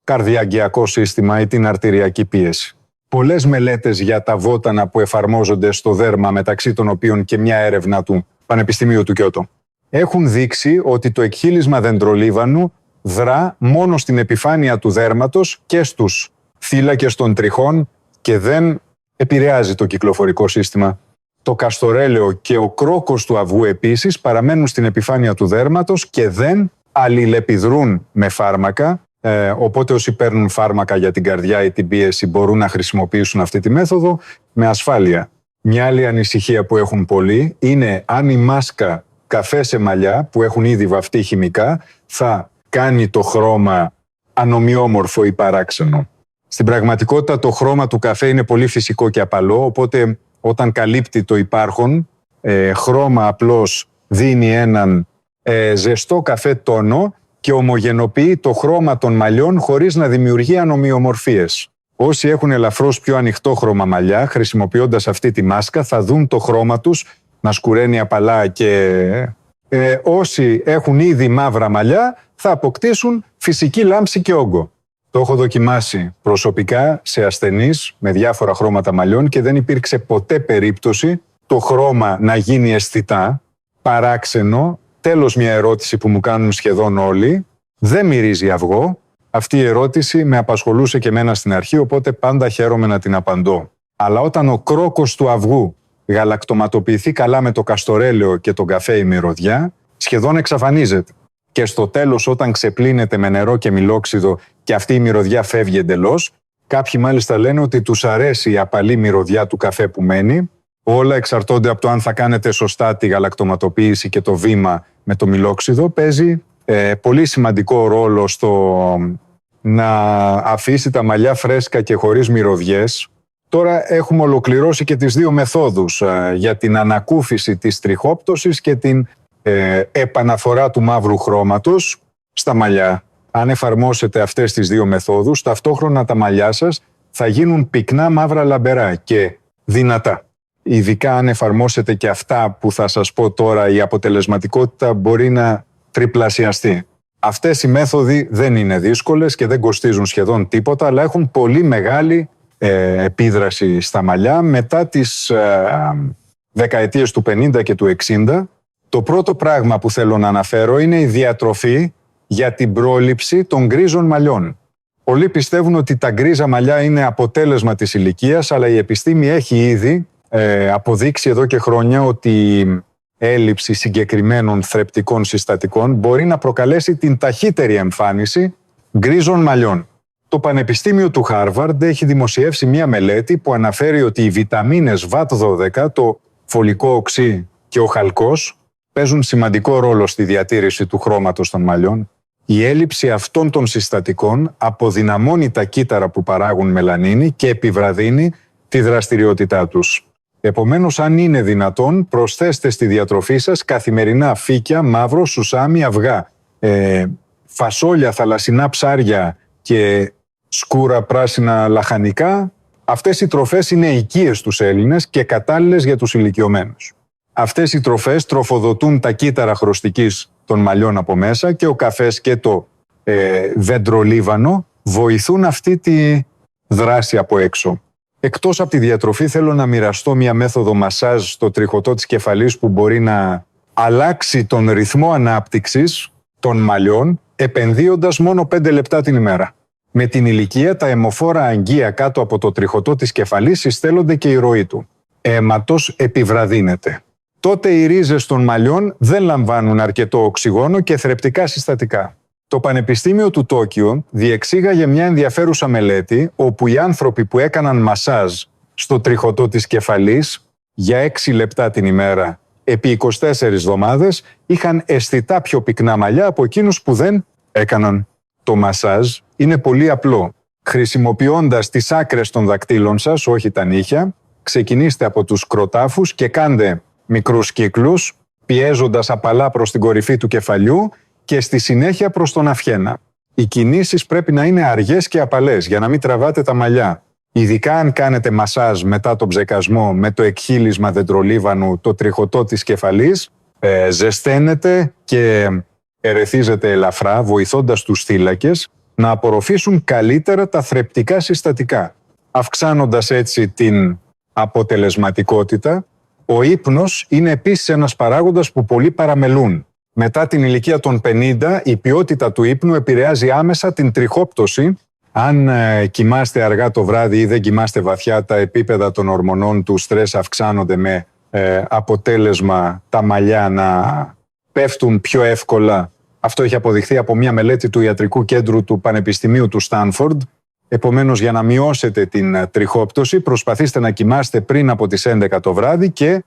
[SPEAKER 1] καρδιαγγειακό σύστημα ή την αρτηριακή πίεση. Πολλές μελέτες για τα βότανα που εφαρμόζονται στο δέρμα, μεταξύ των οποίων και μια έρευνα του Πανεπιστημίου του Κιώτο, έχουν δείξει ότι το εκχύλισμα δεντρολίβανου δρά μόνο στην επιφάνεια του δέρματος και στους θύλακες των τριχών και δεν επηρεάζει το κυκλοφορικό σύστημα. Το καστορέλαιο και ο κρόκος του αυγού επίσης παραμένουν στην επιφάνεια του δέρματος και δεν αλληλεπιδρούν με φάρμακα, οπότε όσοι παίρνουν φάρμακα για την καρδιά ή την πίεση μπορούν να χρησιμοποιήσουν αυτή τη μέθοδο με ασφάλεια. Μια άλλη ανησυχία που έχουν πολλοί είναι αν η μάσκα καφέ σε μαλλιά που έχουν ήδη βαφτεί χημικά θα κάνει το χρώμα ανομοιόμορφο ή παράξενο. Στην πραγματικότητα το χρώμα του καφέ είναι πολύ φυσικό και απαλό, οπότε όταν καλύπτει το υπάρχον χρώμα απλώς δίνει έναν ζεστό καφέ τόνο και ομογενοποιεί το χρώμα των μαλλιών χωρίς να δημιουργεί ανομοιομορφίες. Όσοι έχουν ελαφρώς πιο ανοιχτό χρώμα μαλλιά, χρησιμοποιώντας αυτή τη μάσκα, θα δουν το χρώμα τους να σκουραίνει απαλά και όσοι έχουν ήδη μαύρα μαλλιά θα αποκτήσουν φυσική λάμψη και όγκο. Το έχω δοκιμάσει προσωπικά σε ασθενείς με διάφορα χρώματα μαλλιών και δεν υπήρξε ποτέ περίπτωση το χρώμα να γίνει αισθητά, παράξενο. Τέλος, μια ερώτηση που μου κάνουν σχεδόν όλοι: δεν μυρίζει αυγό? Αυτή η ερώτηση με απασχολούσε και εμένα στην αρχή, οπότε πάντα χαίρομαι να την απαντώ. Αλλά όταν ο κρόκος του αυγού γαλακτοματοποιηθεί καλά με το καστορέλαιο και τον καφέ η μυρωδιά, σχεδόν εξαφανίζεται. Και στο τέλος, όταν ξεπλύνεται με νερό και μιλόξιδο και αυτή η μυρωδιά φεύγει εντελώς, κάποιοι μάλιστα λένε ότι τους αρέσει η απαλή μυρωδιά του καφέ που μένει. Όλα εξαρτώνται από το αν θα κάνετε σωστά τη γαλακτοματοποίηση και το βήμα με το μιλόξιδο. Παίζει πολύ σημαντικό ρόλο στο να αφήσει τα μαλλιά φρέσκα και χωρίς μυρωδιές. Τώρα έχουμε ολοκληρώσει και τις δύο μεθόδους για την ανακούφιση της τριχόπτωσης και την επαναφορά του μαύρου χρώματος στα μαλλιά. Αν εφαρμόσετε αυτές τις δύο μεθόδους, ταυτόχρονα τα μαλλιά σας θα γίνουν πυκνά μαύρα λαμπερά και δυνατά. Ειδικά αν εφαρμόσετε και αυτά που θα σας πω τώρα, η αποτελεσματικότητα μπορεί να τριπλασιαστεί. Αυτές οι μέθοδοι δεν είναι δύσκολες και δεν κοστίζουν σχεδόν τίποτα, αλλά έχουν πολύ μεγάλη επίδραση στα μαλλιά μετά τις δεκαετίες του 50 και του 60. Το πρώτο πράγμα που θέλω να αναφέρω είναι η διατροφή για την πρόληψη των γκρίζων μαλλιών. Πολλοί πιστεύουν ότι τα γκρίζα μαλλιά είναι αποτέλεσμα της ηλικίας, αλλά η επιστήμη έχει ήδη αποδείξει εδώ και χρόνια ότι η έλλειψη συγκεκριμένων θρεπτικών συστατικών μπορεί να προκαλέσει την ταχύτερη εμφάνιση γκρίζων μαλλιών. Το Πανεπιστήμιο του Χάρβαρντ έχει δημοσιεύσει μία μελέτη που αναφέρει ότι οι βιταμίνες VAT12, το φωλικό οξύ και ο χαλκός παίζουν σημαντικό ρόλο στη διατήρηση του χρώματος των μαλλιών. Η έλλειψη αυτών των συστατικών αποδυναμώνει τα κύτταρα που παράγουν μελανίνη και επιβραδύνει τη δραστηριότητά τους. Επομένως, αν είναι δυνατόν, προσθέστε στη διατροφή σας καθημερινά φύκια, μαύρο, σουσάμι, αυγά, φασόλια, θαλασσινά ψάρια και σκούρα πράσινα λαχανικά. Αυτές οι τροφές είναι οικίες στους Έλληνες και κατάλληλες για τους ηλικιωμένους. Αυτές οι τροφές τροφοδοτούν τα κύτταρα χρωστικής των μαλλιών από μέσα και ο καφές και το δεντρολίβανο βοηθούν αυτή τη δράση από έξω. Εκτός από τη διατροφή, θέλω να μοιραστώ μια μέθοδο μασάζ στο τριχωτό της κεφαλής που μπορεί να αλλάξει τον ρυθμό ανάπτυξης των μαλλιών, επενδύοντας μόνο 5 λεπτά την ημέρα. Με την ηλικία, τα αιμοφόρα αγγεία κάτω από το τριχωτό της κεφαλής συστέλλονται και η ροή του. Αίματος επιβραδύνεται. Τότε οι ρίζες των μαλλιών δεν λαμβάνουν αρκετό οξυγόνο και θρεπτικά συστατικά. Το Πανεπιστήμιο του Τόκιο διεξήγαγε μια ενδιαφέρουσα μελέτη όπου οι άνθρωποι που έκαναν μασάζ στο τριχωτό της κεφαλής για 6 λεπτά την ημέρα επί 24 εβδομάδες είχαν αισθητά πιο πυκνά μαλλιά από εκείνους που δεν έκαναν. Το μασάζ είναι πολύ απλό. Χρησιμοποιώντας τις άκρες των δακτύλων σας, όχι τα νύχια, ξεκινήστε από τους κροτάφους και κάντε μικρούς κύκλους, πιέζοντας απαλά προς την κορυφή του κεφαλιού και στη συνέχεια προς τον αυχένα. Οι κινήσεις πρέπει να είναι αργές και απαλές για να μην τραβάτε τα μαλλιά. Ειδικά αν κάνετε μασάζ μετά τον ψεκασμό με το εκχύλισμα δεντρολίβανου, το τριχωτό της κεφαλής, ζεσταίνετε και ερεθίζετε ελαφρά, βοηθώντας τους θύλακες να απορροφήσουν καλύτερα τα θρεπτικά συστατικά, αυξάνοντας έτσι την αποτελεσματικότητα. Ο ύπνος είναι επίσης ένας παράγοντας που πολλοί παραμελούν. Μετά την ηλικία των 50, η ποιότητα του ύπνου επηρεάζει άμεσα την τριχόπτωση. Αν κοιμάστε αργά το βράδυ ή δεν κοιμάστε βαθιά, τα επίπεδα των ορμονών του στρες αυξάνονται με αποτέλεσμα τα μαλλιά να πέφτουν πιο εύκολα. Αυτό έχει αποδειχθεί από μια μελέτη του Ιατρικού Κέντρου του Πανεπιστημίου του Στάνφορντ. Επομένως, για να μειώσετε την τριχόπτωση, προσπαθήστε να κοιμάστε πριν από τις 11 το βράδυ και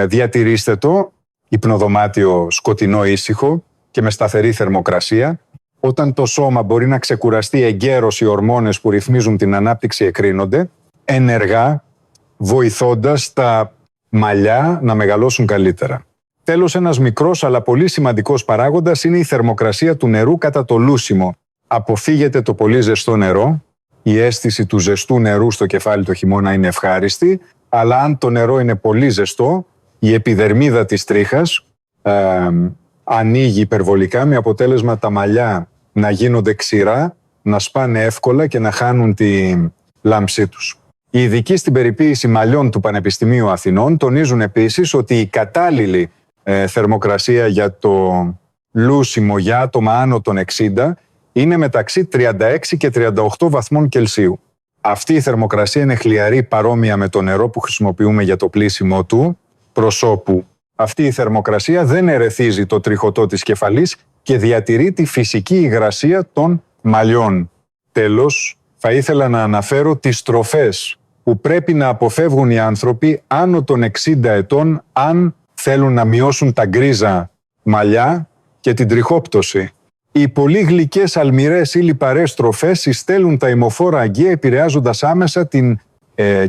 [SPEAKER 1] διατηρήστε το υπνοδωμάτιο σκοτεινό, ήσυχο και με σταθερή θερμοκρασία. Όταν το σώμα μπορεί να ξεκουραστεί εγκαίρως, οι ορμόνες που ρυθμίζουν την ανάπτυξη εκρίνονται ενεργά, βοηθώντας τα μαλλιά να μεγαλώσουν καλύτερα. Τέλος, ένας μικρός αλλά πολύ σημαντικός παράγοντας είναι η θερμοκρασία του νερού κατά το λούσιμο. Αποφύγετε το πολύ ζεστό νερό. Η αίσθηση του ζεστού νερού στο κεφάλι το χειμώνα είναι ευχάριστη, αλλά αν το νερό είναι πολύ ζεστό, η επιδερμίδα της τρίχας ανοίγει υπερβολικά, με αποτέλεσμα τα μαλλιά να γίνονται ξηρά, να σπάνε εύκολα και να χάνουν τη λάμψή τους. Οι ειδικοί στην περιποίηση μαλλιών του Πανεπιστημίου Αθηνών τονίζουν επίσης ότι η κατάλληλη θερμοκρασία για το λούσιμο για άτομα άνω των 60 είναι μεταξύ 36 και 38 βαθμών Κελσίου. Αυτή η θερμοκρασία είναι χλιαρή, παρόμοια με το νερό που χρησιμοποιούμε για το πλύσιμο του προσώπου. Αυτή η θερμοκρασία δεν ερεθίζει το τριχωτό της κεφαλής και διατηρεί τη φυσική υγρασία των μαλλιών. Τέλος, θα ήθελα να αναφέρω τις τροφές που πρέπει να αποφεύγουν οι άνθρωποι άνω των 60 ετών αν θέλουν να μειώσουν τα γκρίζα μαλλιά και την τριχόπτωση. Οι πολύ γλυκές, αλμυρές ή λιπαρές τροφές συστέλνουν τα αιμοφόρα αγγεία, επηρεάζοντας άμεσα την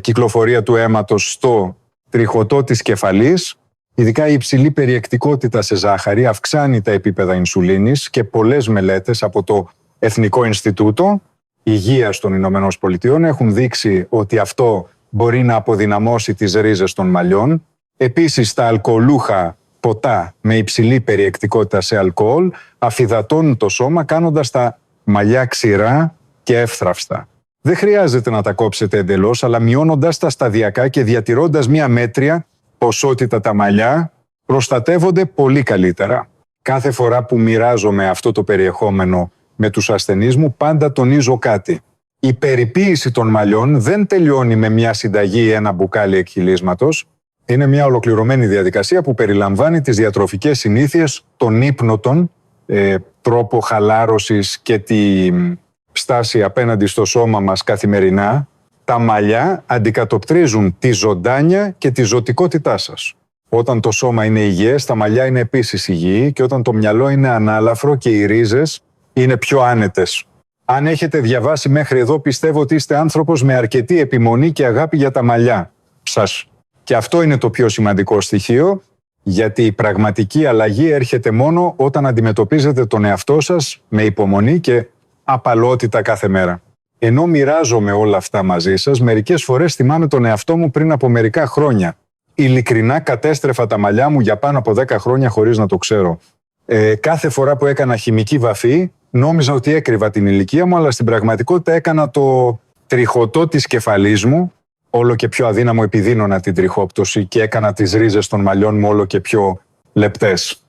[SPEAKER 1] κυκλοφορία του αίματος στο τριχωτό της κεφαλής. Ειδικά η υψηλή περιεκτικότητα σε ζάχαρη αυξάνει τα επίπεδα ινσουλίνης και πολλές μελέτες από το Εθνικό Ινστιτούτο Υγείας των Ηνωμένων Πολιτειών έχουν δείξει ότι αυτό μπορεί να αποδυναμώσει τις ρίζες των μαλλιών. Επίσης, τα αλκοολούχα ποτά με υψηλή περιεκτικότητα σε αλκοόλ αφυδατώνουν το σώμα, κάνοντας τα μαλλιά ξηρά και εύθραυστα. Δεν χρειάζεται να τα κόψετε εντελώς, αλλά μειώνοντας τα σταδιακά και διατηρώντας μια μέτρια ποσότητα τα μαλλιά, προστατεύονται πολύ καλύτερα. Κάθε φορά που μοιράζομαι αυτό το περιεχόμενο με τους ασθενείς μου, πάντα τονίζω κάτι. Η περιποίηση των μαλλιών δεν τελειώνει με μια συνταγή ή ένα μπουκάλι εκχυλίσματος. Είναι μια ολοκληρωμένη διαδικασία που περιλαμβάνει τις διατροφικές συνήθειες, τον ύπνοτον, τρόπο χαλάρωσης και τη στάση απέναντι στο σώμα μας καθημερινά. Τα μαλλιά αντικατοπτρίζουν τη ζωντάνια και τη ζωτικότητά σας. Όταν το σώμα είναι υγιές, τα μαλλιά είναι επίσης υγιή, και όταν το μυαλό είναι ανάλαφρο και οι ρίζες είναι πιο άνετες. Αν έχετε διαβάσει μέχρι εδώ, πιστεύω ότι είστε άνθρωπος με αρκετή επιμονή και αγάπη για τα μαλλιά σας. Και αυτό είναι το πιο σημαντικό στοιχείο, γιατί η πραγματική αλλαγή έρχεται μόνο όταν αντιμετωπίζετε τον εαυτό σας με υπομονή και απαλότητα κάθε μέρα. Ενώ μοιράζομαι όλα αυτά μαζί σας, μερικές φορές θυμάμαι τον εαυτό μου πριν από μερικά χρόνια. Ειλικρινά κατέστρεφα τα μαλλιά μου για πάνω από 10 χρόνια χωρίς να το ξέρω. Κάθε φορά που έκανα χημική βαφή, νόμιζα ότι έκρυβα την ηλικία μου, αλλά στην πραγματικότητα έκανα το τριχωτό της κεφαλής μου, όλο και πιο αδύναμο επιδίνωνα την τριχόπτωση και έκανα τις ρίζες των μαλλιών μου όλο και πιο λεπτές.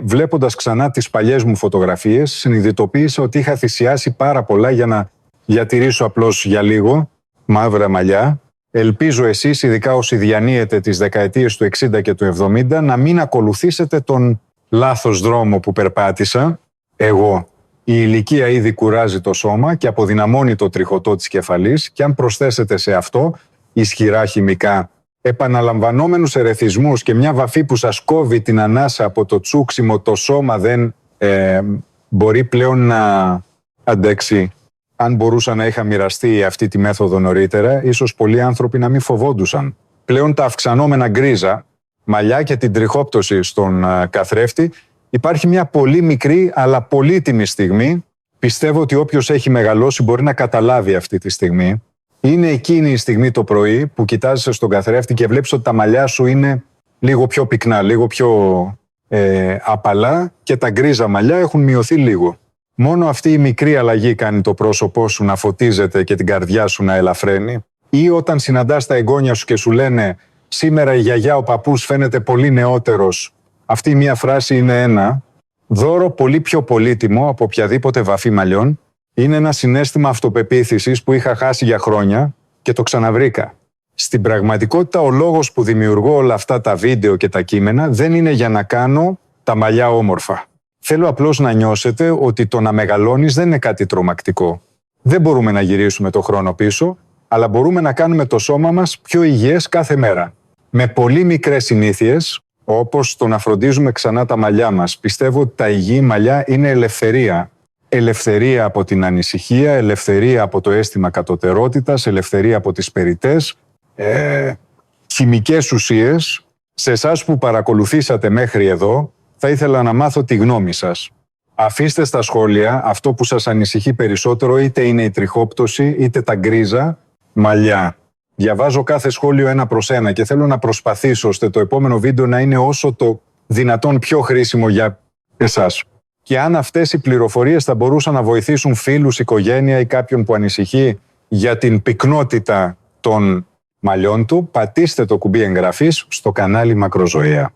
[SPEAKER 1] Βλέποντας ξανά τις παλιές μου φωτογραφίες, συνειδητοποίησα ότι είχα θυσιάσει πάρα πολλά για να διατηρήσω απλώς για λίγο μαύρα μαλλιά. Ελπίζω εσείς, ειδικά όσοι διανύετε τις δεκαετίες του 60 και του 70, να μην ακολουθήσετε τον λάθος δρόμο που περπάτησα εγώ. Η ηλικία ήδη κουράζει το σώμα και αποδυναμώνει το τριχωτό της κεφαλής, και αν προσθέσετε σε αυτό ισχυρά χημικά, επαναλαμβανόμενους ερεθισμούς και μια βαφή που σας κόβει την ανάσα από το τσούξιμο, το σώμα δεν μπορεί πλέον να αντέξει. Αν μπορούσα να είχα μοιραστεί αυτή τη μέθοδο νωρίτερα, ίσως πολλοί άνθρωποι να μην φοβόντουσαν. Πλέον τα αυξανόμενα γκρίζα μαλλιά και την τριχόπτωση στον καθρέφτη, υπάρχει μια πολύ μικρή αλλά πολύτιμη στιγμή. Πιστεύω ότι όποιος έχει μεγαλώσει μπορεί να καταλάβει αυτή τη στιγμή. Είναι εκείνη η στιγμή το πρωί που κοιτάζεσαι στον καθρέφτη και βλέπεις ότι τα μαλλιά σου είναι λίγο πιο πυκνά, λίγο πιο απαλά και τα γκρίζα μαλλιά έχουν μειωθεί λίγο. Μόνο αυτή η μικρή αλλαγή κάνει το πρόσωπό σου να φωτίζεται και την καρδιά σου να ελαφραίνει. Ή όταν συναντάς τα εγγόνια σου και σου λένε «Σήμερα η γιαγιά, ο παππούς φαίνεται πολύ νεότερος». Αυτή μία φράση είναι ένα δώρο πολύ πιο πολύτιμο από οποιαδήποτε βαφή μαλλιών. Είναι ένα συναίσθημα αυτοπεποίθησης που είχα χάσει για χρόνια και το ξαναβρήκα. Στην πραγματικότητα, ο λόγος που δημιουργώ όλα αυτά τα βίντεο και τα κείμενα δεν είναι για να κάνω τα μαλλιά όμορφα. Θέλω απλώς να νιώσετε ότι το να μεγαλώνεις δεν είναι κάτι τρομακτικό. Δεν μπορούμε να γυρίσουμε το χρόνο πίσω, αλλά μπορούμε να κάνουμε το σώμα μας πιο υγιές κάθε μέρα. Με πολύ μικρές συνήθειες, όπως το να φροντίζουμε ξανά τα μαλλιά μας. Πιστεύω ότι τα υγιή μαλλιά είναι ελευθερία. Ελευθερία από την ανησυχία, ελευθερία από το αίσθημα κατωτερότητας, ελευθερία από τις περιττές χημικές ουσίες. Σε εσάς που παρακολουθήσατε μέχρι εδώ, θα ήθελα να μάθω τη γνώμη σας. Αφήστε στα σχόλια αυτό που σας ανησυχεί περισσότερο, είτε είναι η τριχόπτωση, είτε τα γκρίζα μαλλιά. Διαβάζω κάθε σχόλιο ένα προς ένα και θέλω να προσπαθήσω ώστε το επόμενο βίντεο να είναι όσο το δυνατόν πιο χρήσιμο για εσάς. Και αν αυτές οι πληροφορίες θα μπορούσαν να βοηθήσουν φίλους, οικογένεια ή κάποιον που ανησυχεί για την πυκνότητα των μαλλιών του, πατήστε το κουμπί εγγραφής στο κανάλι Μακροζωία.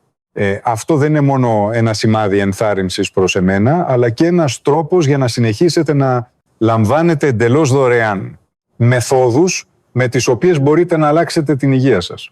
[SPEAKER 1] Αυτό δεν είναι μόνο ένα σημάδι ενθάρρυνσης προς εμένα, αλλά και ένας τρόπος για να συνεχίσετε να λαμβάνετε εντελώς δωρεάν μεθόδους με τις οποίες μπορείτε να αλλάξετε την υγεία σας.